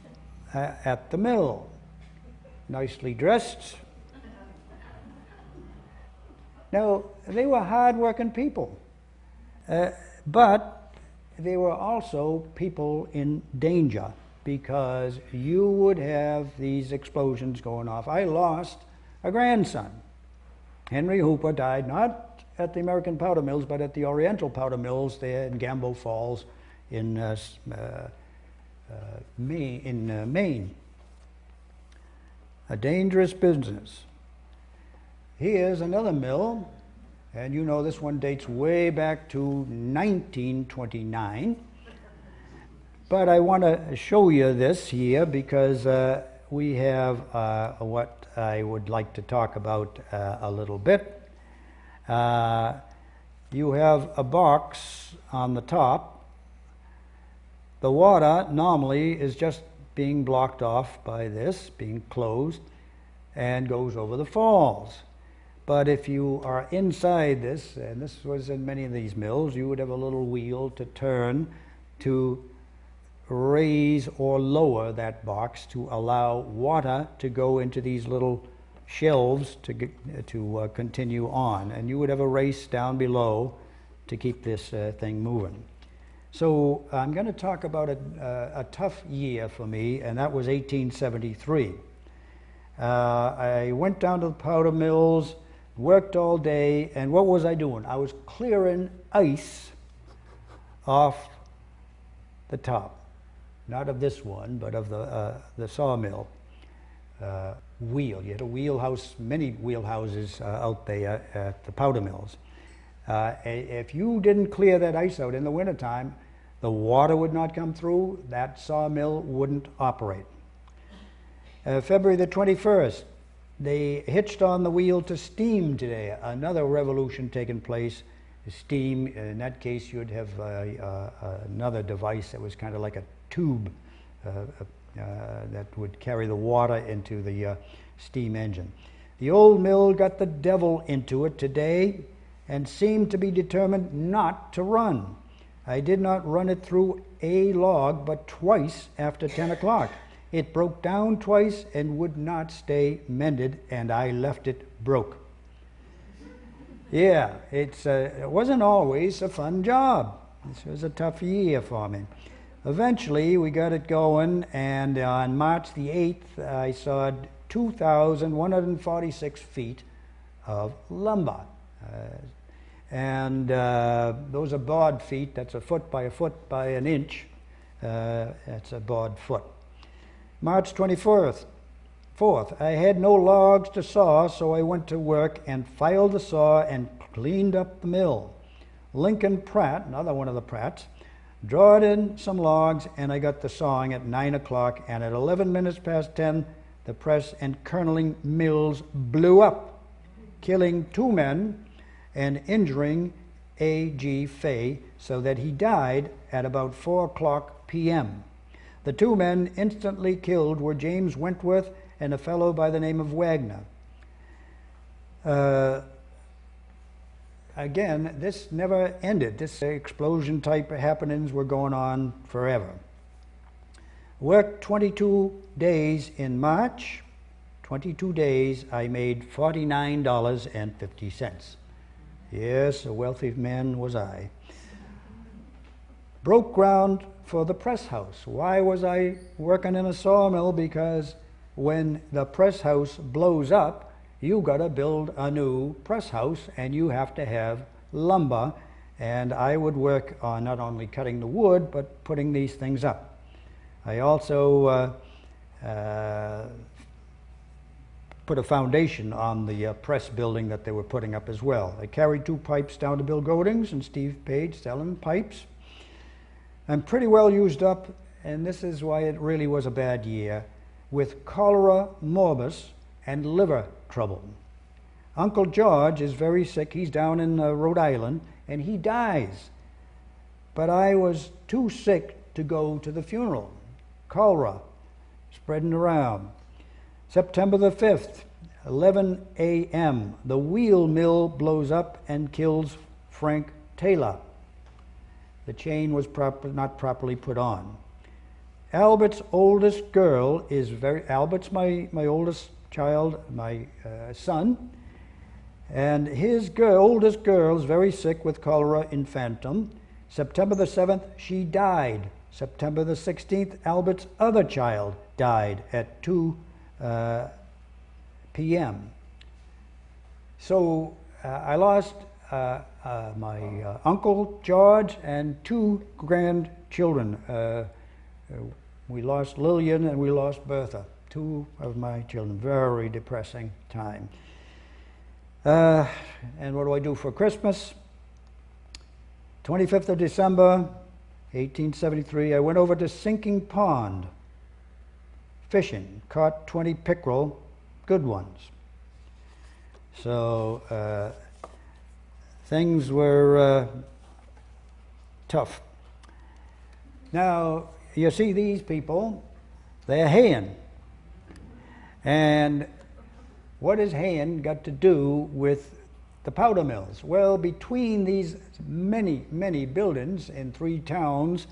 at the mill, nicely dressed. Now, they were hard-working people, but they were also people in danger because you would have these explosions going off. I lost a grandson. Henry Hooper died not at the American powder mills, but at the Oriental powder mills there in Gambo Falls in Maine. A dangerous business. Here's another mill, and you know this one dates way back to 1929. But I want to show you this here because we have what I would like to talk about a little bit. You have a box on the top. The water normally is just being blocked off by this, being closed, and goes over the falls. But if you are inside this, and this was in many of these mills, you would have a little wheel to turn to raise or lower that box to allow water to go into these little shelves to continue on. And you would have a race down below to keep this thing moving. So I'm going to talk about a tough year for me, and that was 1873. I went down to the powder mills, worked all day, and what was I doing? I was clearing ice off the top, not of this one, but of the sawmill wheel. You had a wheelhouse, many wheelhouses out there at the powder mills. If you didn't clear that ice out in the wintertime, the water would not come through, that sawmill wouldn't operate. February the 21st, they hitched on the wheel to steam today. Another revolution taking place. Steam, in that case, you'd have another device that was kind of like a tube that would carry the water into the steam engine. The old mill got the devil into it today and seemed to be determined not to run. I did not run it through a log, but twice after 10 o'clock. It broke down twice and would not stay mended, and I left it broke. Yeah, it wasn't always a fun job. This was a tough year for me. Eventually, we got it going, and on March the 8th, I sawed 2,146 feet of lumber. Those are board feet. That's a foot by an inch. That's a board foot. March 24th, I had no logs to saw, so I went to work and filed the saw and cleaned up the mill. Lincoln Pratt, another one of the Pratts, drawed in some logs, and I got the sawing at 9 o'clock, and at 11 minutes past 10, the press and kerneling mills blew up, killing 2 men and injuring A.G. Fay so that he died at about 4 o'clock p.m. The 2 men instantly killed were James Wentworth and a fellow by the name of Wagner. Again, this never ended. This explosion type happenings were going on forever. Worked 22 days in March. 22 days, I made $49.50. Yes, a wealthy man was I. Broke ground for the press house. Why was I working in a sawmill? Because when the press house blows up, you got to build a new press house, and you have to have lumber. And I would work on not only cutting the wood, but putting these things up. I also put a foundation on the press building that they were putting up as well. I carried 2 pipes down to Bill Goding's and Steve Page selling pipes. I'm pretty well used up, and this is why it really was a bad year, with cholera morbus and liver trouble. Uncle George is very sick. He's down in Rhode Island, and he dies. But I was too sick to go to the funeral. Cholera spreading around. September the 5th, 11 a.m., the wheel mill blows up and kills Frank Taylor. The chain was not properly put on. Albert's oldest girl is Albert's my oldest child, my son, and his oldest girl is very sick with cholera infantum. September the 7th, she died. September the 16th, Albert's other child died at 2 p.m. So I lost my Uncle George and 2 grandchildren. We lost Lillian and we lost Bertha, 2 of my children. Very depressing time. And what do I do for Christmas? 25th of December, 1873, I went over to Sinking Pond fishing, caught 20 pickerel, good ones. So things were tough. Now, you see these people, they're haying. And what has haying got to do with the powder mills? Well, between these many, many buildings in 3 towns,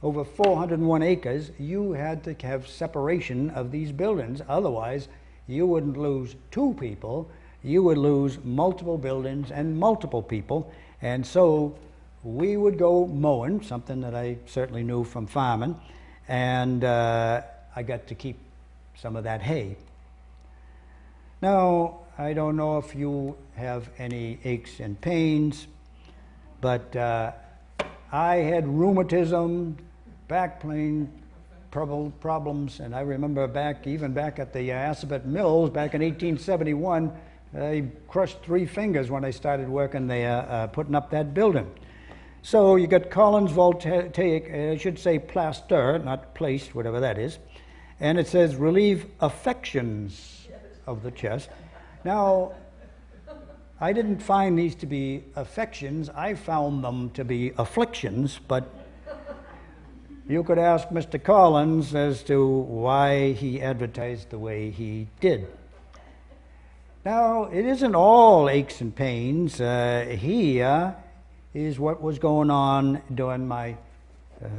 over 401 acres, you had to have separation of these buildings. Otherwise, you wouldn't lose 2 people, you would lose multiple buildings and multiple people. And so we would go mowing, something that I certainly knew from farming, and I got to keep some of that hay. Now, I don't know if you have any aches and pains, but I had rheumatism, back pain problems, and I remember even back at the Assabet Mills back in 1871, I crushed 3 fingers when I started working there, putting up that building. So you got Collins voltaic, I should say plaster, not placed, whatever that is, and it says relieve affections of the chest. Now, I didn't find these to be affections, I found them to be afflictions, but you could ask Mr. Collins as to why he advertised the way he did. Now, it isn't all aches and pains. Here is what was going on during my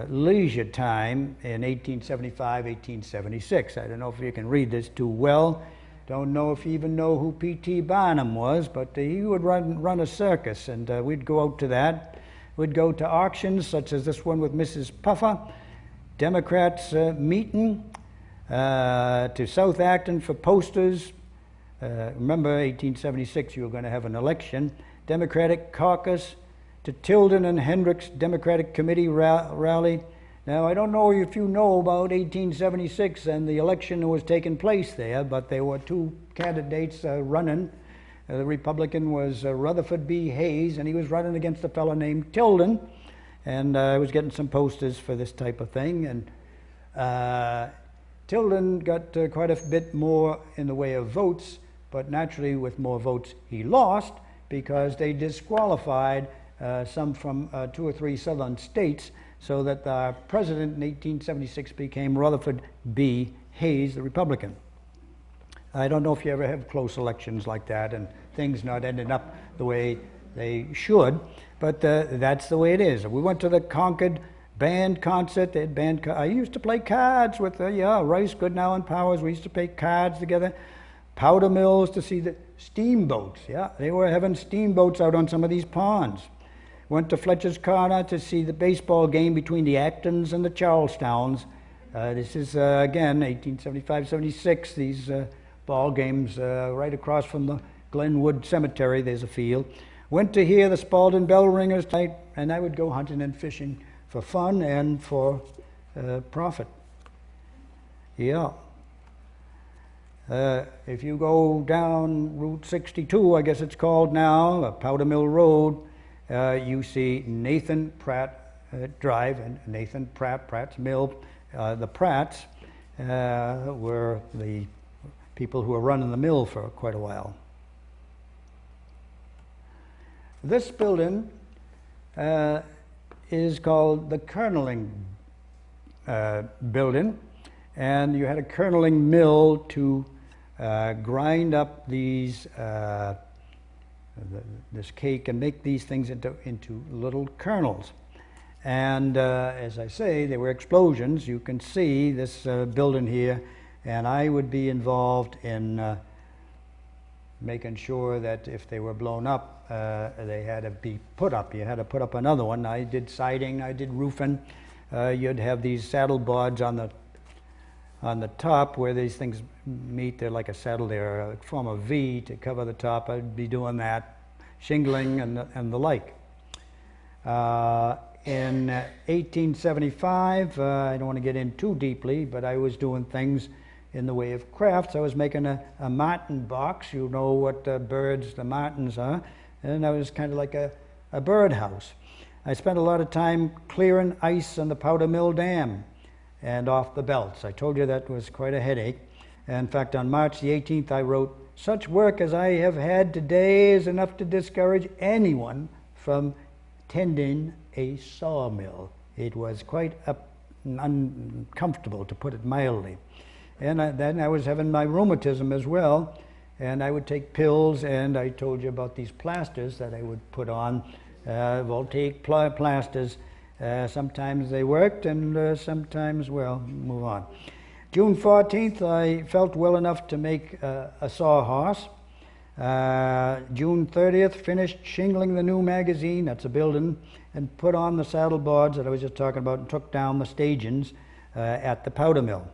leisure time in 1875, 1876. I don't know if you can read this too well. Don't know if you even know who P.T. Barnum was, but he would run a circus, and we'd go out to that. We'd go to auctions, such as this one with Mrs. Puffer, Democrats meeting, to South Acton for posters. Remember, 1876, you were going to have an election. Democratic caucus, to Tilden and Hendricks Democratic Committee rally. Now, I don't know if you know about 1876 and the election that was taking place there, but there were 2 candidates running. The Republican was Rutherford B. Hayes, and he was running against a fellow named Tilden. And I was getting some posters for this type of thing. And Tilden got quite a bit more in the way of votes, but naturally with more votes he lost because they disqualified some from 2 or 3 southern states, so that the president in 1876 became Rutherford B. Hayes, the Republican. I don't know if you ever have close elections like that and things not ending up the way they should, but that's the way it is. We went to the Concord band concert. They had I used to play cards with Rice, Goodnow, and Powers. We used to play cards together. Powder mills to see the steamboats. Yeah, they were having steamboats out on some of these ponds. Went to Fletcher's Corner to see the baseball game between the Actons and the Charlestowns. This is, again, 1875-76, these ball games right across from the Glenwood Cemetery. There's a field. Went to hear the Spalding Bell Ringers tonight, and I would go hunting and fishing for fun and for profit. Yeah. If you go down Route 62, I guess it's called now, Powder Mill Road, you see Nathan Pratt Drive and Nathan Pratt's Mill. The Pratts were the people who were running the mill for quite a while. This building is called the Kerneling Building, and you had a kerneling mill to grind up these this cake and make these things into little kernels. And as I say, there were explosions. You can see this building here, and I would be involved in making sure that if they were blown up, they had to be put up. You had to put up another one. I did siding, I did roofing. You'd have these saddle boards on the top where these things meet. They're like a saddle, they're a form of V to cover the top. I'd be doing that, shingling and the like. In 1875, I don't want to get in too deeply, but I was doing things in the way of crafts. I was making a martin box. You know what birds the martins are, and I was kind of like a birdhouse. I spent a lot of time clearing ice on the Powder Mill Dam and off the belts. I told you that was quite a headache. In fact, on March the 18th, I wrote, "Such work as I have had today is enough to discourage anyone from tending a sawmill." It was quite uncomfortable, to put it mildly. And then I was having my rheumatism as well, and I would take pills, and I told you about these plasters that I would put on, voltaic plasters. Sometimes they worked, and sometimes, well, move on. June 14th, I felt well enough to make a sawhorse. June 30th, finished shingling the new magazine, that's a building, and put on the saddle boards that I was just talking about, and took down the stagings at the powder mill.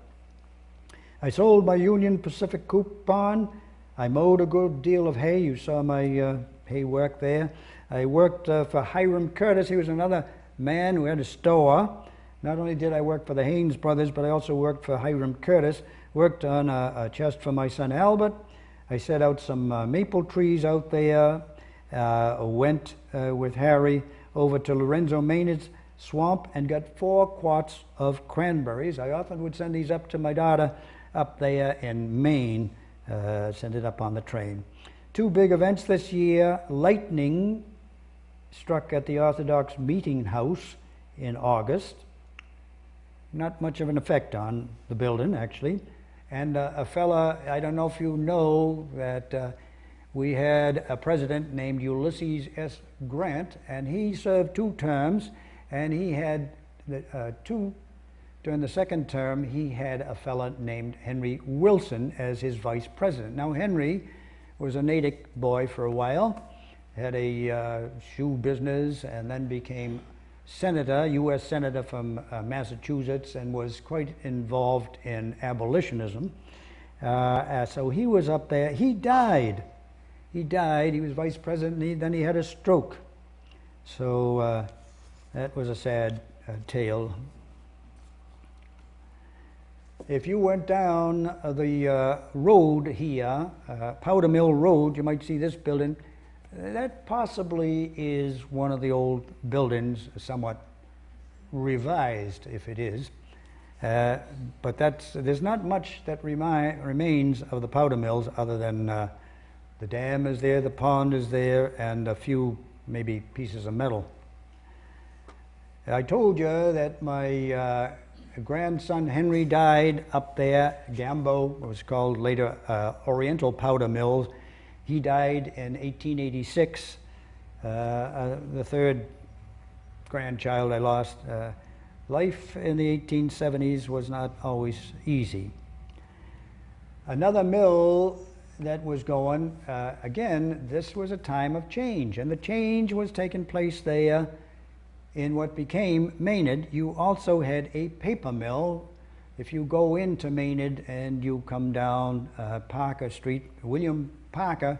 I sold my Union Pacific coupon. I mowed a good deal of hay. You saw my hay work there. I worked for Hiram Curtis. He was another man who had a store. Not only did I work for the Haynes brothers, but I also worked for Hiram Curtis, worked on a chest for my son Albert. I set out some maple trees out there, went with Harry over to Lorenzo Maynard's swamp and got 4 quarts of cranberries. I often would send these up to my daughter up there in Maine, send it up on the train. 2 big events this year. Lightning struck at the Orthodox Meeting House in August. Not much of an effect on the building, actually. And a fella, I don't know if you know that we had a president named Ulysses S. Grant, and he served 2 terms, and he had during the second term, he had a fella named Henry Wilson as his vice president. Now, Henry was a Natick boy for a while, had a shoe business, and then became senator, U.S. senator from Massachusetts, and was quite involved in abolitionism. So he was up there. He died. He was vice president, and then he had a stroke. So that was a sad tale. If you went down the road here, Powder Mill Road, you might see this building. That possibly is one of the old buildings, somewhat revised, if it is. But there's not much that remains of the powder mills other than the dam is there, the pond is there, and a few maybe pieces of metal. I told you that my grandson Henry died up there. Gambo was called later Oriental Powder Mills. He died in 1886. The third grandchild I lost. Life in the 1870s was not always easy. Another mill that was going, again, this was a time of change, and the change was taking place there in what became Maynard. You also had a paper mill. If you go into Maynard and you come down Parker Street, William Parker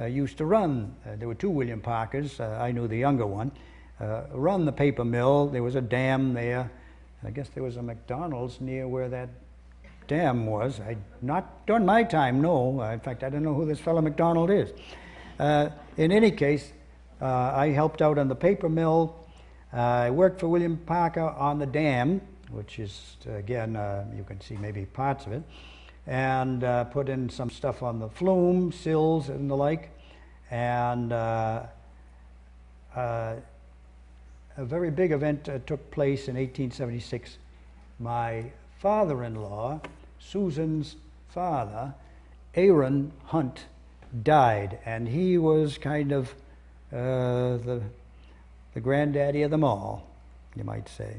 used to run, there were 2 William Parkers, I knew the younger one, run the paper mill. There was a dam there. I guess there was a McDonald's near where that dam was. Not during my time, no. In fact, I don't know who this fellow McDonald is. In any case, I helped out on the paper mill. I worked for William Parker on the dam, which is, again, you can see maybe parts of it, and put in some stuff on the flume, sills, and the like. And a very big event took place in 1876. My father-in-law, Susan's father, Aaron Hunt, died, and he was kind of the granddaddy of them all, you might say.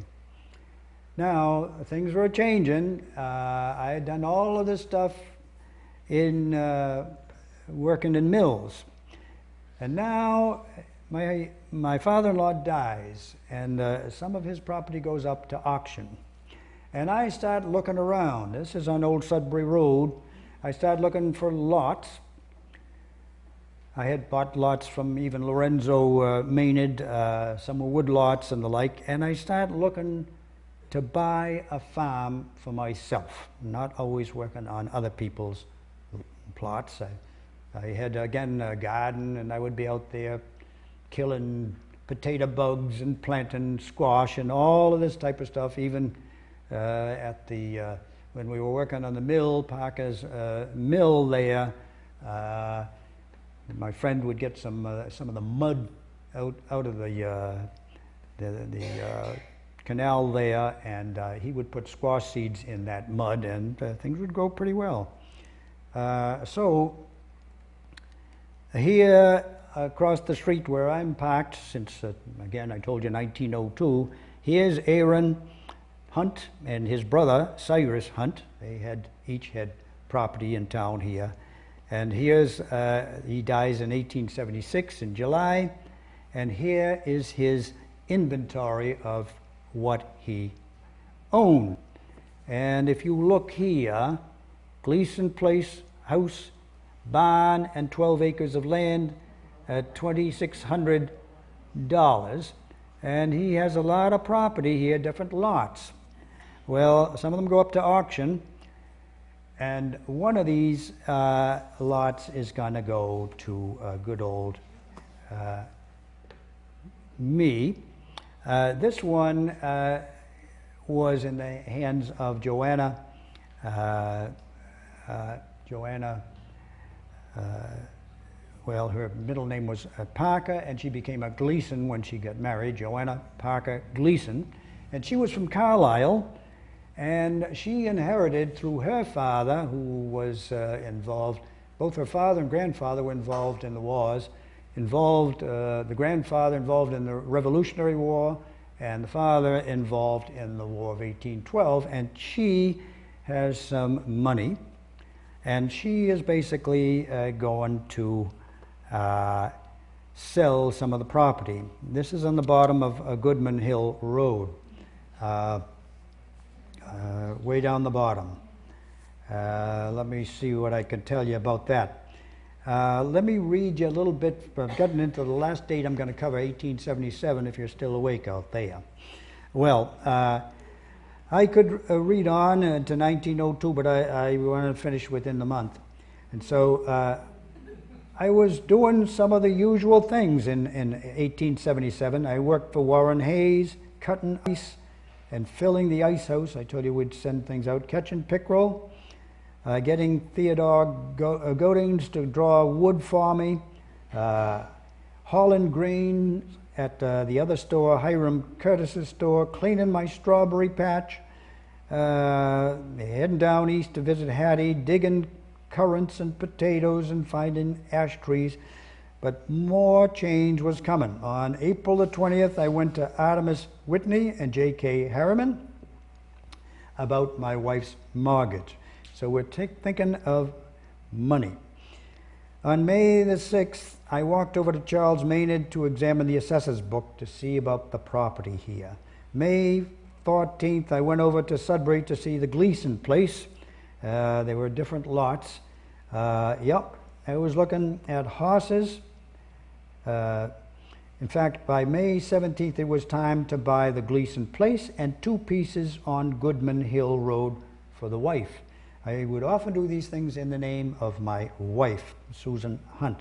Now, things were changing. I had done all of this stuff in working in mills. And now my father-in-law dies, and some of his property goes up to auction. And I start looking around. This is on Old Sudbury Road. I start looking for lots. I had bought lots from even Lorenzo Maynard, some were wood lots and the like, and I start looking to buy a farm for myself, not always working on other people's plots. I had, again, a garden, and I would be out there killing potato bugs and planting squash and all of this type of stuff, even at the, when we were working on the mill, Parker's mill there, my friend would get some of the mud out of the canal there, and he would put squash seeds in that mud, and things would grow pretty well. So here across the street where I'm parked, since again I told you 1902, here's Aaron Hunt and his brother Cyrus Hunt. They each had property in town here. And here's, he dies in 1876 in July, and here is his inventory of what he owned. And if you look here, Gleason Place house, barn, and 12 acres of land at $2,600. and he has a lot of property here, different lots. Well, some of them go up to auction, and one of these lots is going to go to good old me. This one was in the hands of Joanna. Well, her middle name was Parker, and she became a Gleason when she got married, Joanna Parker Gleason. And she was from Carlisle, and she inherited through her father, who was involved. Both her father and grandfather were involved in the wars. The grandfather involved in the Revolutionary War, and the father involved in the War of 1812. And she has some money, and she is basically going to sell some of the property. This is on the bottom of Goodman Hill Road. Way down the bottom. Let me see what I can tell you about that. Let me read you a little bit. I've gotten into the last date I'm going to cover, 1877, if you're still awake out there. Well, I could read on to 1902, but I want to finish within the month. And so I was doing some of the usual things in 1877. I worked for Warren Hayes, cutting ice and filling the ice house. I told you we'd send things out, catching pickerel, getting Theodore Godings to draw wood for me, hauling grain at the other store, Hiram Curtis's store, cleaning my strawberry patch, heading down east to visit Hattie, digging currants and potatoes and finding ash trees. But more change was coming. On April the 20th, I went to Artemis Whitney and J.K. Harriman about my wife's mortgage. So we're thinking of money. On May the 6th, I walked over to Charles Maynard to examine the assessor's book to see about the property here. May 14th, I went over to Sudbury to see the Gleason place. There were different lots. Yep, I was looking at horses. In fact, by May 17th, it was time to buy the Gleason place and 2 pieces on Goodman Hill Road for the wife. I would often do these things in the name of my wife, Susan Hunt.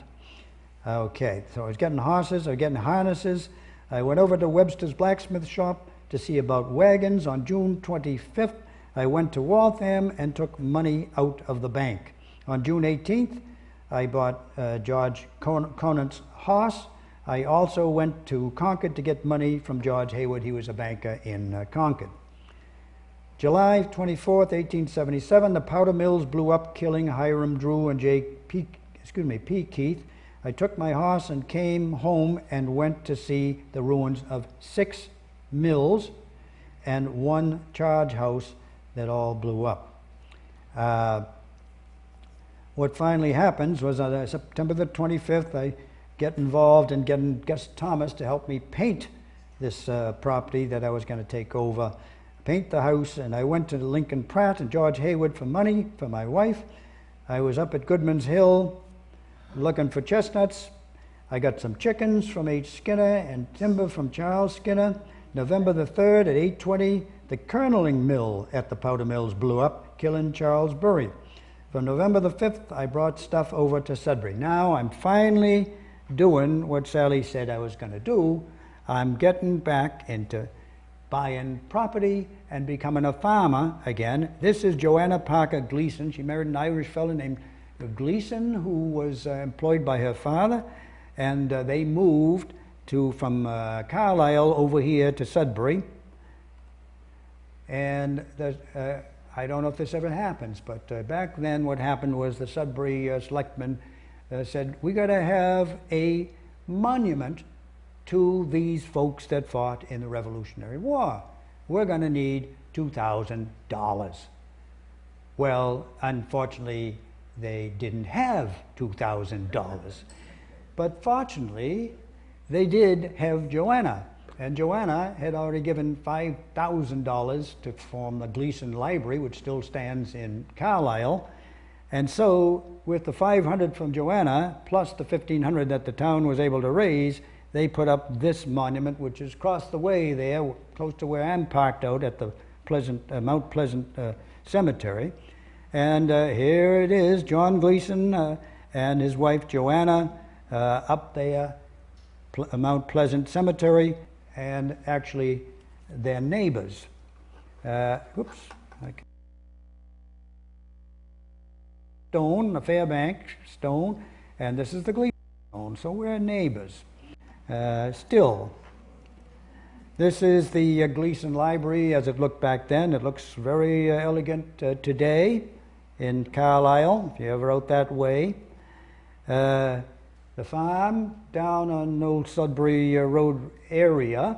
Okay, so I was getting horses, I was getting harnesses. I went over to Webster's blacksmith shop to see about wagons. On June 25th, I went to Waltham and took money out of the bank. On June 18th, I bought George Conant's horse. I also went to Concord to get money from George Hayward. He was a banker in Concord. July 24th, 1877, the powder mills blew up, killing Hiram Drew and P. Keith. I took my horse and came home and went to see the ruins of 6 mills and 1 charge house that all blew up. What finally happens was on September the 25th, I get involved in getting Gus Thomas to help me paint this property that I was going to take over, paint the house, and I went to Lincoln Pratt and George Hayward for money for my wife. I was up at Goodman's Hill looking for chestnuts. I got some chickens from H. Skinner and timber from Charles Skinner. November the 3rd at 8:20, the kerneling mill at the powder mills blew up, killing Charles Burry. From November the 5th, I brought stuff over to Sudbury. Now I'm finally doing what Sally said I was going to do. I'm getting back into buying property and becoming a farmer again. This is Joanna Parker Gleason. She married an Irish fellow named Gleason, who was employed by her father, and they moved from Carlisle over here to Sudbury. And I don't know if this ever happens, but back then what happened was the Sudbury selectmen said, we got to have a monument to these folks that fought in the Revolutionary War. We're going to need $2,000. Well, unfortunately, they didn't have $2,000. But fortunately, they did have Joanna. And Joanna had already given $5,000 to form the Gleason Library, which still stands in Carlisle. And so with the $500 from Joanna, plus the $1,500 that the town was able to raise, they put up this monument, which is across the way there, close to where I'm parked out at the Mount Pleasant Cemetery. And here it is, John Gleason and his wife Joanna up there, Mount Pleasant Cemetery, and actually their neighbors. Stone, the Fairbank stone, and this is the Gleason stone, so we're neighbors. Still, this is the Gleason Library as it looked back then. It looks very elegant today in Carlisle, if you're ever out that way. The farm down on Old Sudbury Road area,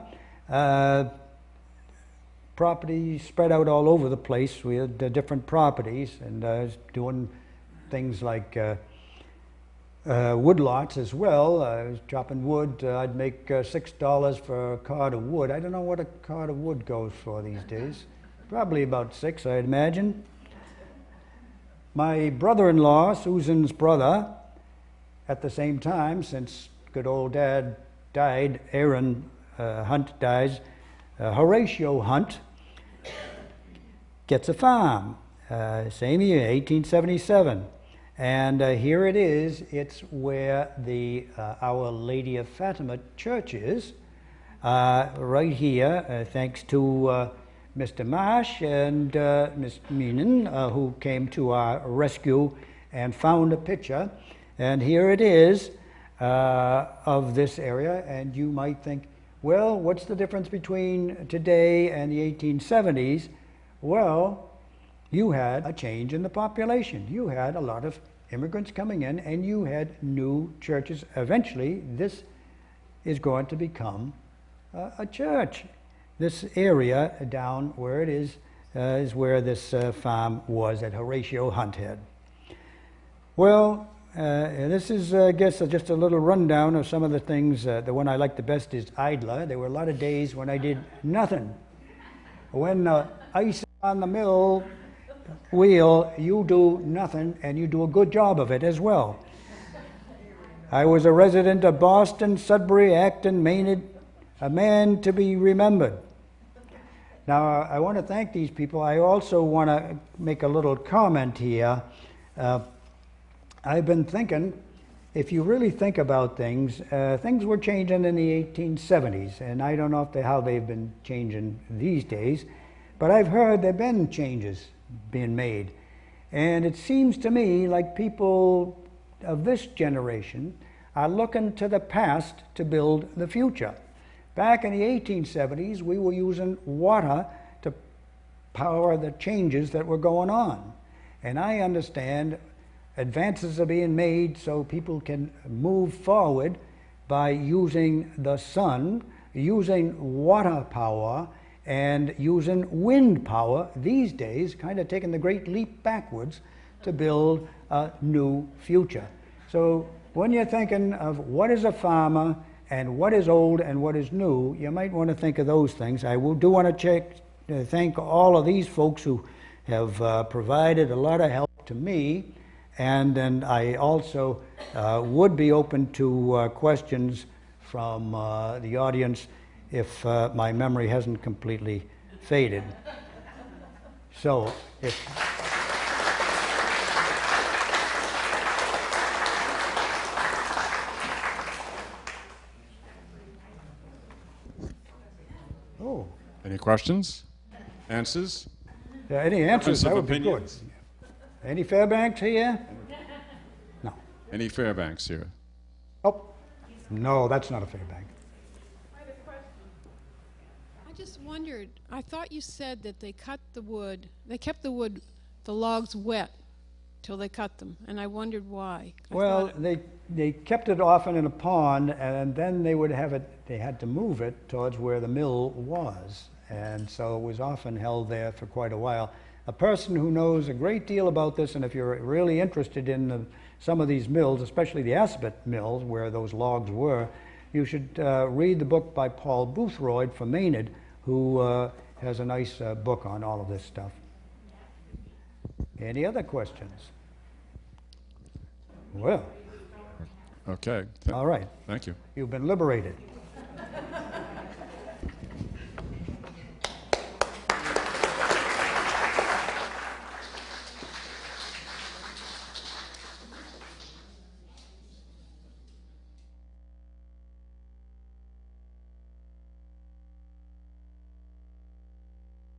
property spread out all over the place. We had different properties, and I was doing things like wood lots as well. I was chopping wood. I'd make $6 for a card of wood. I don't know what a card of wood goes for these days. Probably about 6, I'd imagine. My brother-in-law, Susan's brother, at the same time, since good old Dad died, Aaron Hunt dies, Horatio Hunt gets a farm, same year, 1877. And here it is. It's where the Our Lady of Fatima Church is, right here, thanks to Mr. Marsh and Miss Meenan, who came to our rescue and found a picture. And here it is of this area. And you might think, well, what's the difference between today and the 1870s? Well, you had a change in the population. You had a lot of immigrants coming in, and you had new churches. Eventually, this is going to become a church. This area down where it is where this farm was at Horatio Hunt had. Well, this is, I guess, just a little rundown of some of the things. The one I like the best is idler. There were a lot of days when I did nothing. When ice on the mill wheel, you do nothing, and you do a good job of it as well. I was a resident of Boston, Sudbury, Acton, Maynard, a man to be remembered. Now, I want to thank these people. I also want to make a little comment here. I've been thinking, if you really think about things, things were changing in the 1870s, and I don't know how they've been changing these days, but I've heard there have been changes being made. And it seems to me like people of this generation are looking to the past to build the future. Back in the 1870s, we were using water to power the changes that were going on. And I understand advances are being made so people can move forward by using the sun, using water power, and using wind power these days, kind of taking the great leap backwards to build a new future. So when you're thinking of what is a farmer and what is old and what is new, you might want to think of those things. I do want to thank all of these folks who have provided a lot of help to me, and then I also would be open to questions from the audience if my memory hasn't completely faded. So, Any questions? Answers? Any answers, that would be good. Opinions? Any Fairbanks here? No. Any Fairbanks here? Oh, no, that's not a Fairbank. I just wondered, I thought you said that they cut the wood, they kept the wood, the logs wet till they cut them, and I wondered why. Well, they kept it often in a pond, and then they would have it, they had to move it towards where the mill was, and so it was often held there for quite a while. A person who knows a great deal about this, and if you're really interested in some of these mills, especially the Asbit mills where those logs were, you should read the book by Paul Boothroyd from Maynard, who has a nice book on all of this stuff. Any other questions? Well. Okay. All right. Thank you. You've been liberated.